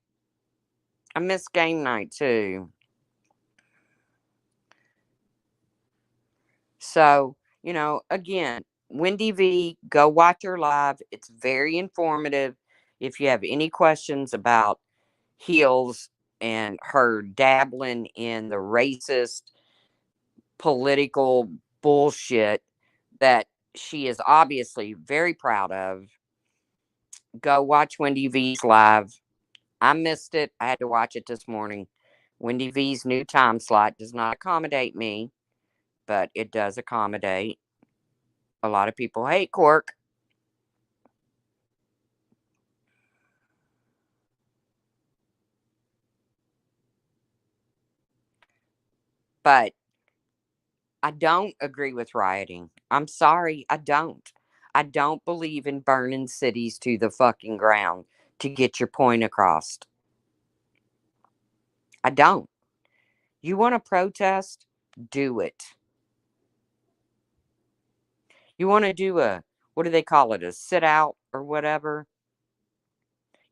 I miss game night too. So, again, Wendy V, go watch her live. It's very informative. If you have any questions about Heels and her dabbling in the racist political bullshit that she is obviously very proud of, go watch Wendy V's live. I missed it. I had to watch it this morning. Wendy V's new time slot does not accommodate me, but it does accommodate a lot of people. Hey, Cork. But I don't agree with rioting. I'm sorry, I don't. I don't believe in burning cities to the fucking ground to get your point across. I don't. You want to protest? Do it. You want to do what do they call it? A sit out or whatever?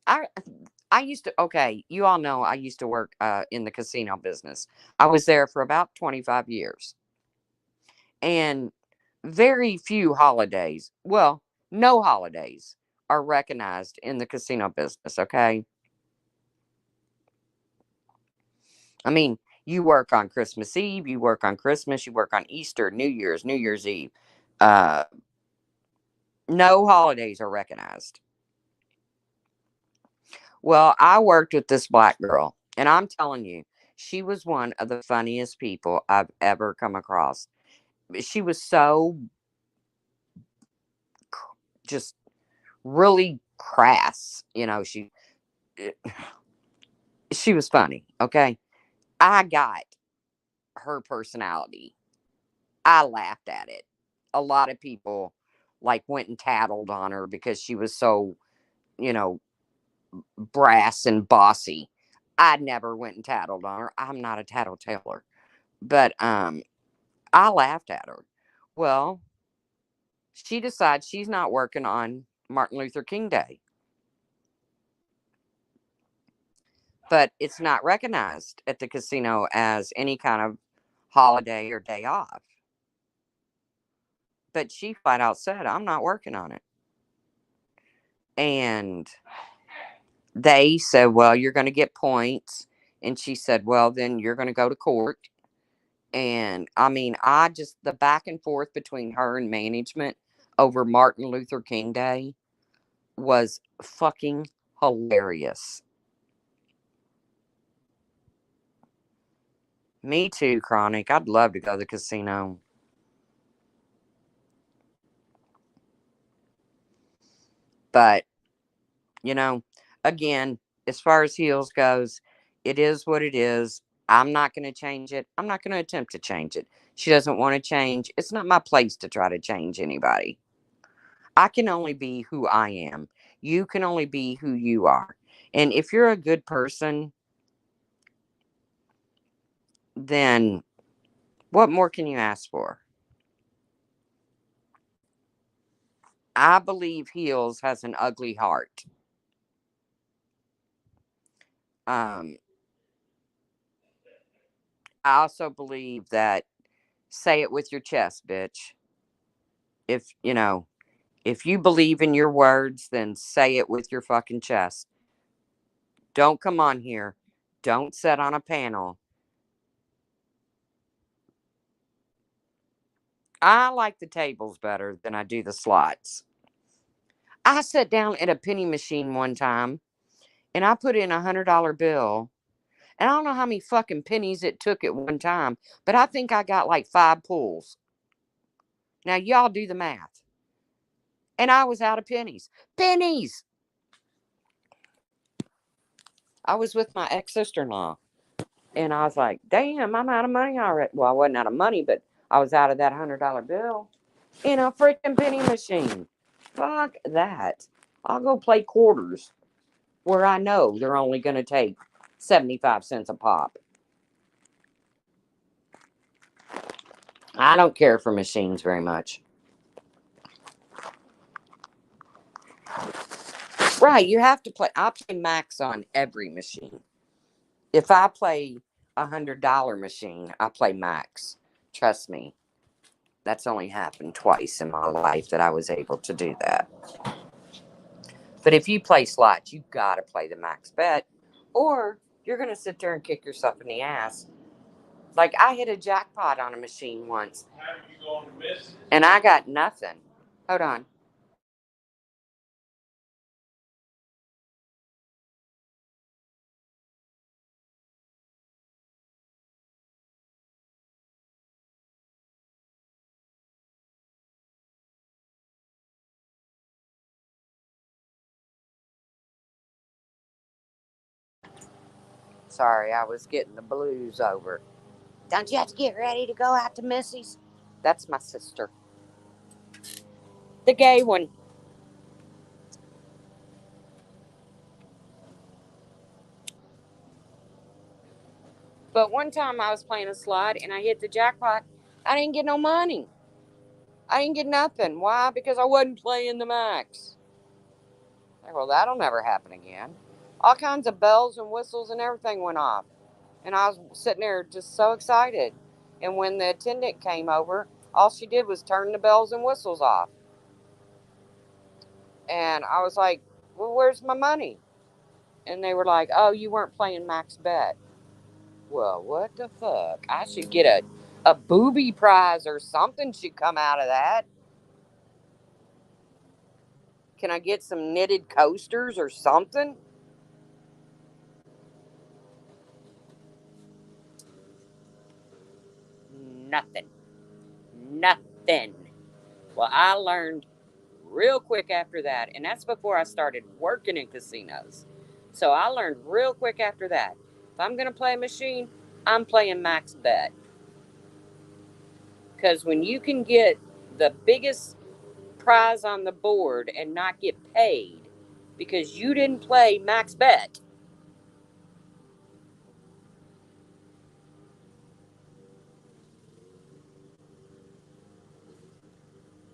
I I used to, okay, you all know I used to work in the casino business. I was there for about 25 years. And very few holidays, well, no holidays are recognized in the casino business, okay? I mean, you work on Christmas Eve, you work on Christmas, you work on Easter, New Year's Eve. Uh, no holidays are recognized. Well, I worked with this black girl, and I'm telling you, she was one of the funniest people I've ever come across. She was so just really crass, eh, she was funny, okay? I got her personality. I laughed at it. A lot of people like went and tattled on her because she was so, you know, brass and bossy. I never went and tattled on her. I'm not a tattletailer. But I laughed at her. Well, she decides she's not working on Martin Luther King Day. But it's not recognized at the casino as any kind of holiday or day off. But she flat out said, I'm not working on it. And they said, well, you're going to get points. And she said, well, then you're going to go to court. And I mean, the back and forth between her and management over Martin Luther King Day was fucking hilarious. Me too, Chronic. I'd love to go to the casino. But, you know, again, as far as heels goes, it is what it is. I'm not going to change it. I'm not going to attempt to change it. She doesn't want to change. It's not my place to try to change anybody. I can only be who I am. You can only be who you are. And if you're a good person, then what more can you ask for? I believe Heels has an ugly heart. Um, I also believe that say it with your chest, bitch. If, if you believe in your words, then say it with your fucking chest. Don't come on here. Don't sit on a panel. I like the tables better than I do the slots. I sat down at a penny machine one time and I put in $100 bill. And I don't know how many fucking pennies it took at one time, but I think I got like 5 pulls. Now, y'all do the math. And I was out of pennies. Pennies! I was with my ex sister in law. And I was like, damn, I'm out of money already. Well, I wasn't out of money, but I was out of that $100 bill in a freaking penny machine. Fuck that. I'll go play quarters where I know they're only going to take 75 cents a pop. I don't care for machines very much. Right, you have to play. I play max on every machine. If I play $100 machine, I play max. Trust me, that's only happened twice in my life that I was able to do that. But if you play slots, you gotta play the max bet, or you're gonna sit there and kick yourself in the ass. Like I hit a jackpot on a machine once, and I got nothing. Hold on. Sorry, I was getting the blues over. Don't you have to get ready to go out to Missy's? That's my sister. The gay one. But one time I was playing a slot and I hit the jackpot. I didn't get no money. I didn't get nothing. Why? Because I wasn't playing the max. Like, well, that'll never happen again. All kinds of bells and whistles and everything went off. And I was sitting there just so excited. And when the attendant came over, all she did was turn the bells and whistles off. And I was like, well, where's my money? And they were like, oh, you weren't playing max bet. Well, what the fuck? I should get a booby prize or something should come out of that. Can I get some knitted coasters or something? Nothing. Nothing. Well, I learned real quick after that, and that's before I started working in casinos. So I learned real quick after that. If I'm going to play a machine, I'm playing max bet. Because when you can get the biggest prize on the board and not get paid because you didn't play max bet,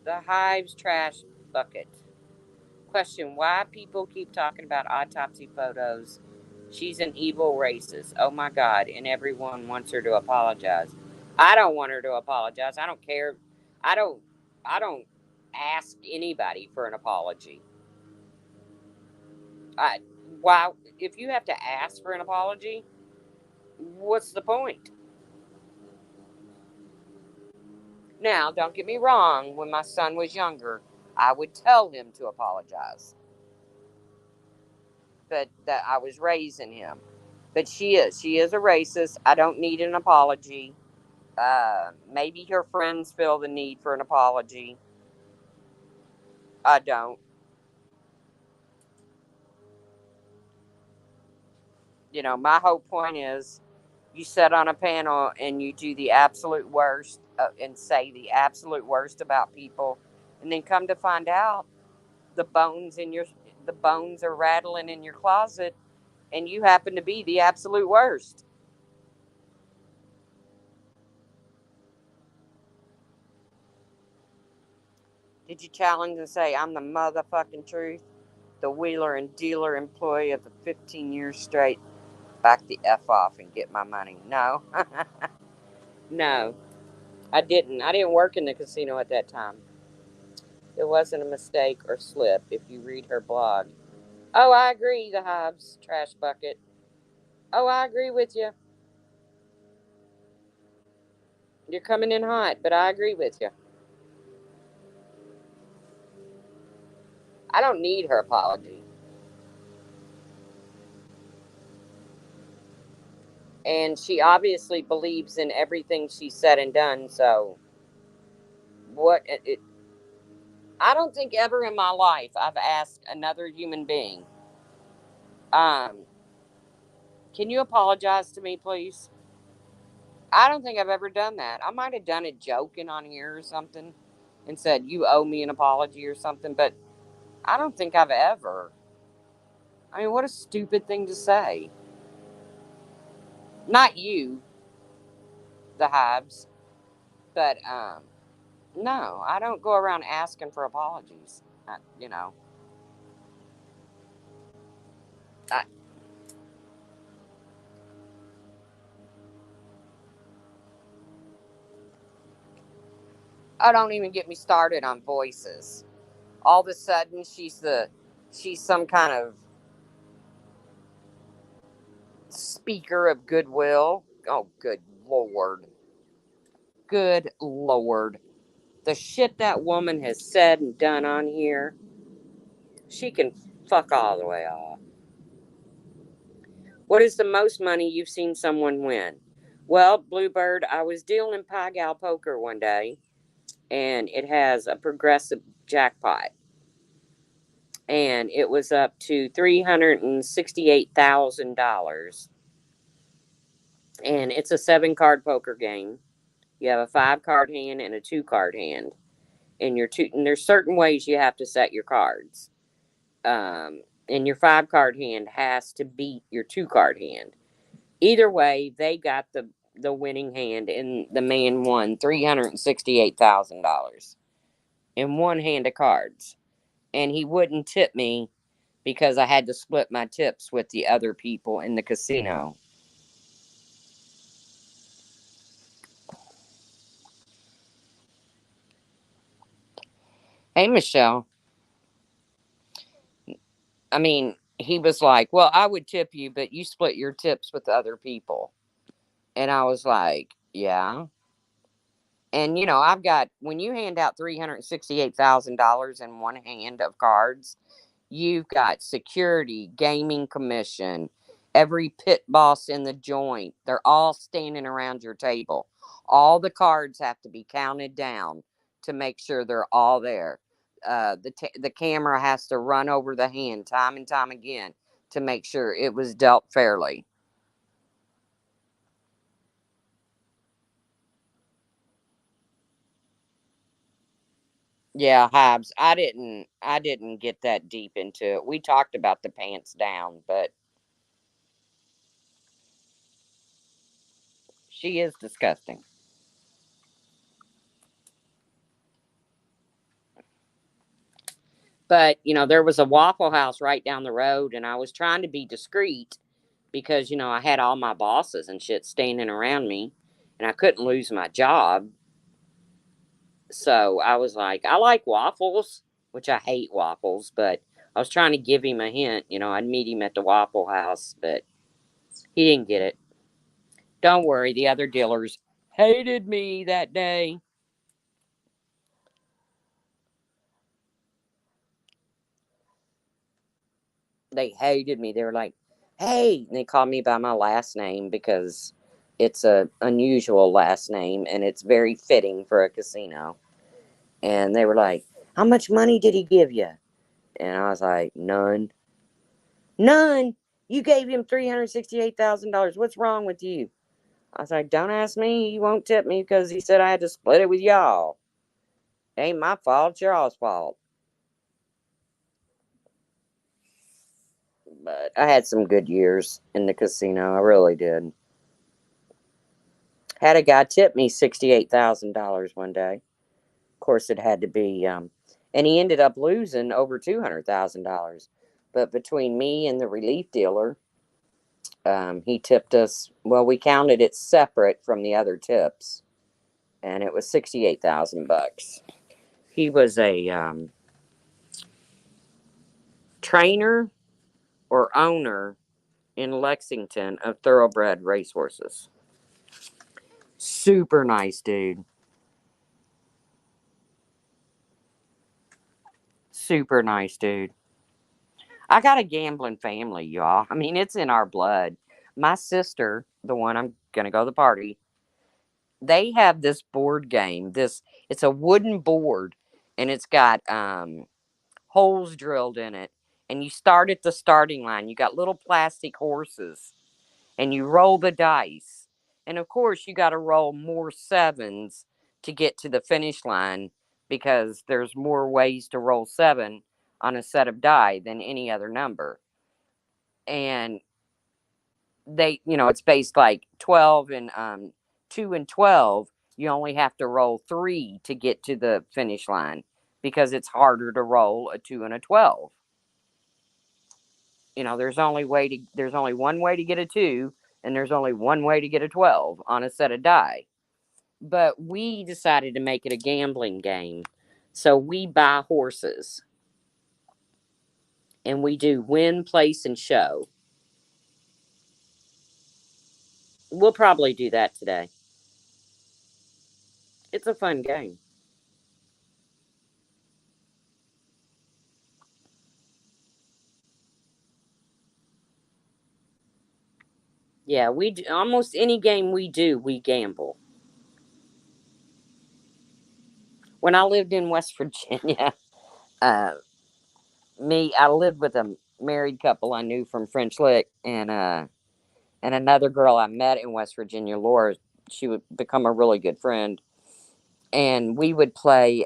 the Hive's trash bucket. Question: why people keep talking about autopsy photos? She's an evil racist. Oh my God. And everyone wants her to apologize. I don't want her to apologize. I don't care. I don't I don't ask anybody for an apology. I why if you have to ask for an apology, what's the point? Now, don't get me wrong, when my son was younger, I would tell him to apologize. But that I was raising him. But she is a racist. I don't need an apology. Maybe her friends feel the need for an apology. I don't. My whole point is you sit on a panel and you do the absolute worst and say the absolute worst about people, and then come to find out the bones in your the bones are rattling in your closet, and you happen to be the absolute worst. Did you challenge and say I'm the motherfucking truth? The wheeler and dealer employee of the 15 years straight. Back the F off and get my money. No. No, I didn't. I didn't work in the casino at that time. It wasn't a mistake or slip if you read her blog. Oh, I agree, the Hobbs trash bucket. Oh, I agree with you. You're coming in hot, but I agree with you. I don't need her apology. And she obviously believes in everything she said and done, so what it, I don't think ever in my life I've asked another human being, um, can you apologize to me, please? I don't think I've ever done that. I might have done it joking on here or something and said, you owe me an apology or something, but I don't think I've ever. I mean, what a stupid thing to say. Not you, the Hives, but no, I don't go around asking for apologies. I, you know, I, I don't even get me started on voices. All of a sudden, she's some kind of speaker of goodwill. Oh, good lord, good lord. The shit that woman has said and done on here, she can fuck all the way off. What is the most money you've seen someone win? Well, Bluebird, I was dealing in Pi Gal Poker one day, and it has a progressive jackpot, and it was up to $368,000, and it's a 7 card poker game. You have a 5 card hand and a 2 card hand, And and there's certain ways you have to set your cards. And your 5 card hand has to beat your 2 card hand. Either way, they got the winning hand, and the man won $368,000 in one hand of cards. And he wouldn't tip me because I had to split my tips with the other people in the casino. Hey, Michelle. I mean, he was like, "Well, I would tip you, but you split your tips with the other people." And I was like, "Yeah." And I've got when you hand out $368,000 in one hand of cards, you've got security, gaming commission, every pit boss in the joint. They're all standing around your table. All the cards have to be counted down to make sure they're all there. The camera has to run over the hand time and time again to make sure it was dealt fairly. Yeah, Habs. I didn't get that deep into it. We talked about the pants down, but she is disgusting. But, there was a Waffle House right down the road, and I was trying to be discreet because, I had all my bosses and shit standing around me, and I couldn't lose my job. So I was like, I like waffles, which I hate waffles, but I was trying to give him a hint. I'd meet him at the Waffle House, but he didn't get it. Don't worry, the other dealers hated me that day. They hated me. They were like, "Hey," and they called me by my last name because it's a unusual last name and it's very fitting for a casino. And they were like, "How much money did he give you?" And I was like, "None, none. You gave him $368,000. What's wrong with you?" I was like, "Don't ask me. He won't tip me because he said I had to split it with y'all. It ain't my fault. It's y'all's fault." But I had some good years in the casino. I really did. Had a guy tip me $68,000 one day. Of course, it had to be, and he ended up losing over $200,000. But between me and the relief dealer, he tipped us. Well, we counted it separate from the other tips, and it was 68,000 bucks. He was a trainer or owner in Lexington of thoroughbred racehorses. Super nice dude. Super nice dude. I got a gambling family, y'all. I mean, it's in our blood. My sister, the one I'm gonna go to the party, they have this board game. It's a wooden board, and it's got holes drilled in it. And you start at the starting line. You got little plastic horses, and you roll the dice. And of course, you got to roll more sevens to get to the finish line because there's more ways to roll seven on a set of die than any other number. And it's based like 12 and 2 and 12. You only have to roll 3 to get to the finish line because it's harder to roll a 2 and a 12. There's only one way to get a 2, and there's only one way to get a 12 on a set of die. But we decided to make it a gambling game. So we buy horses and we do win, place, and show. We'll probably do that today. It's a fun game. Yeah, we do, almost any game we do, we gamble. When I lived in West Virginia, uh, I lived with a married couple I knew from French Lick, and another girl I met in West Virginia, Laura. She would become a really good friend. and we would play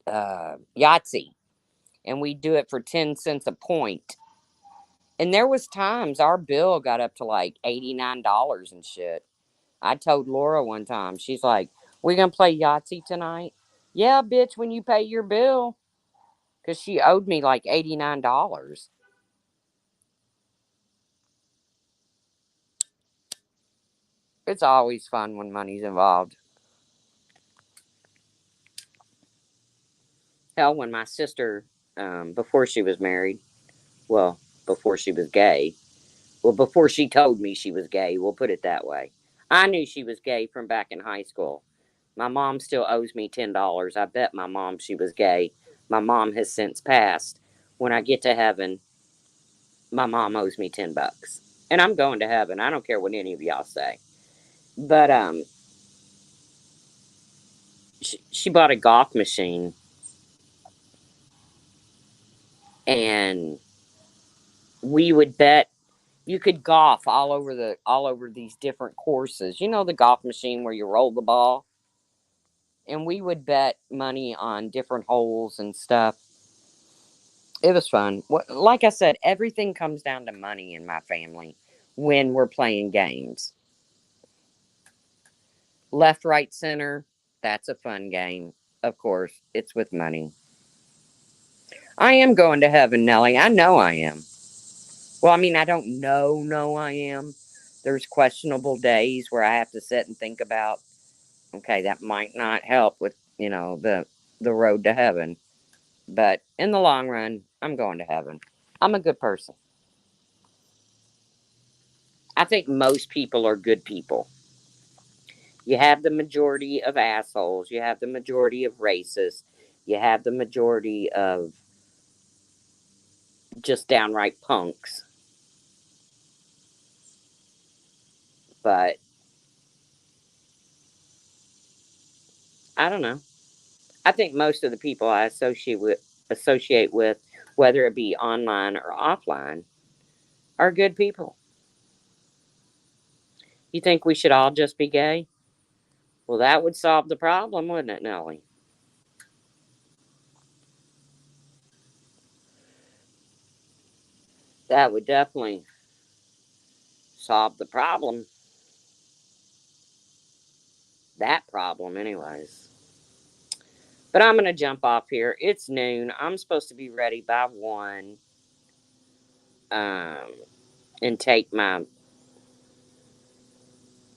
Yahtzee, and we'd do it for 10 cents a point. And there was times our bill got up to like $89 and shit. I told Laura one time, she's like, "We gonna play Yahtzee tonight?" Yeah, bitch, when you pay your bill. Because she owed me like $89. It's always fun when money's involved. Hell, when my sister, before she was married, well, before she was gay, well, before she told me she was gay, we'll put it that way. I knew she was gay from back in high school. My mom still owes me $10. I bet my mom she was gay. My mom has since passed. When I get to heaven, my mom owes me $10. And I'm going to heaven. I don't care what any of y'all say. But she bought a golf machine, and we would bet. You could golf all over these different courses. You know the golf machine where you roll the ball, and we would bet money on different holes and stuff. It was fun. Like I said, everything comes down to money in my family when we're playing games. Left, right, center. That's a fun game. Of course, it's with money. I am going to heaven, Nellie. I know I am. Well, I mean, I don't know I am. There's questionable days where I have to sit and think about, okay, that might not help with, the road to heaven. But in the long run, I'm going to heaven. I'm a good person. I think most people are good people. You have the majority of assholes, you have the majority of racists, you have the majority of just downright punks. But I don't know. I think most of the people I associate with, whether it be online or offline, are good people. You think we should all just be gay? Well, that would solve the problem, wouldn't it, Nellie? That would definitely solve the problem. That problem, anyways. But I'm going to jump off here. It's noon. I'm supposed to be ready by 1, um, and take my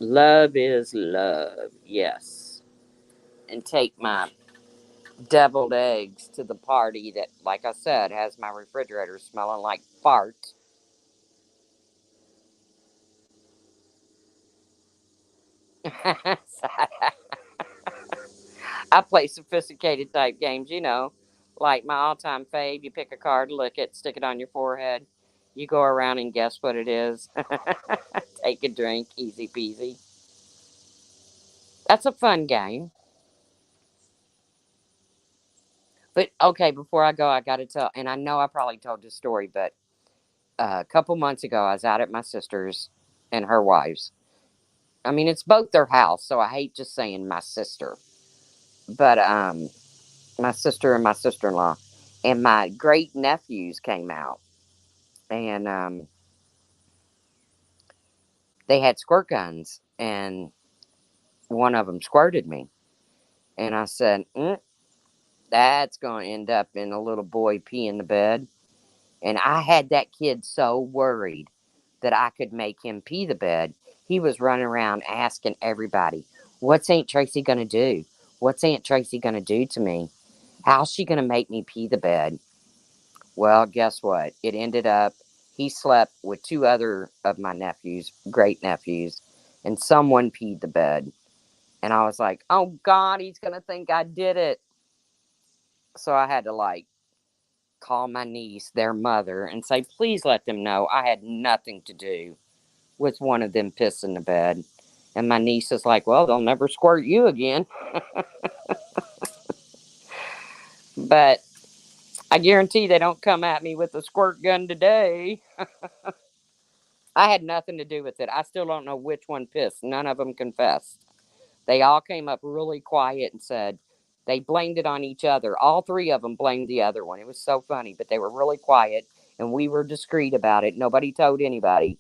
love is love, yes, and take my deviled eggs to the party that, like I said, has my refrigerator smelling like fart. I play sophisticated type games, like my all time fave. You pick a card, lick it, stick it on your forehead. You go around and guess what it is. Take a drink, easy peasy. That's a fun game. But okay, before I go, I got to tell, and I know I probably told this story, but a couple months ago, I was out at my sister's and her wife's. I mean, it's both their house, so I hate just saying my sister, but my sister and my sister in law, and my great nephews came out, and they had squirt guns, and one of them squirted me, and I said, "That's going to end up in a little boy peeing the bed." And I had that kid so worried that I could make him pee the bed. He was running around asking everybody, "What's Aunt Tracy going to do? What's Aunt Tracy going to do to me? How's she going to make me pee the bed?" Well, guess what? It ended up he slept with two other of my nephews, great nephews, and someone peed the bed. And I was like, "Oh God, he's going to think I did it." So I had to call my niece, their mother, and say, "Please let them know I had nothing to do with one of them pissing the bed." And my niece is like, "Well, they'll never squirt you again." But I guarantee they don't come at me with a squirt gun today. I had nothing to do with it. I still don't know which one pissed. None of them confessed. They all came up really quiet and said they blamed it on each other. All three of them blamed the other one. It was so funny, but they were really quiet and we were discreet about it. Nobody told anybody.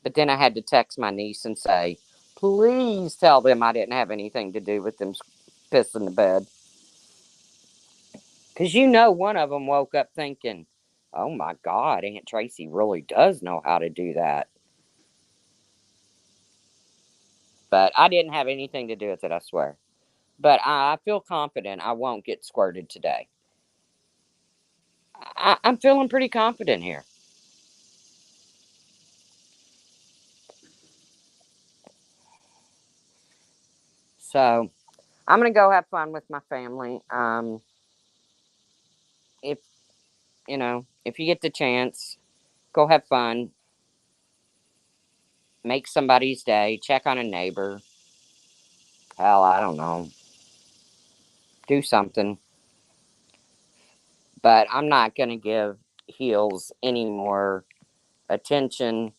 But then I had to text my niece and say, please tell them I didn't have anything to do with them pissing the bed. Because one of them woke up thinking, oh my God, Aunt Tracy really does know how to do that. But I didn't have anything to do with it, I swear. But I feel confident I won't get squirted today. I'm feeling pretty confident here. So I'm going to go have fun with my family. If, if you get the chance, go have fun. Make somebody's day. Check on a neighbor. Hell, I don't know. Do something. But I'm not going to give heels any more attention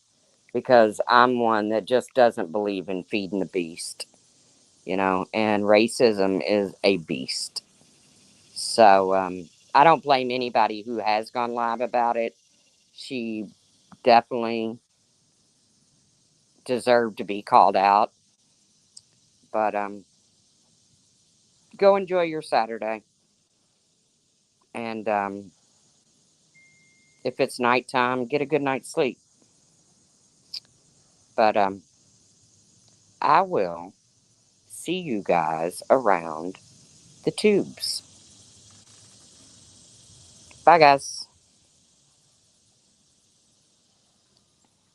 because I'm one that just doesn't believe in feeding the beast, and racism is a beast. So I don't blame anybody who has gone live about it. She definitely deserved to be called out. But go enjoy your Saturday. And if it's nighttime, get a good night's sleep. But I will see you guys around the tubes. Bye, guys.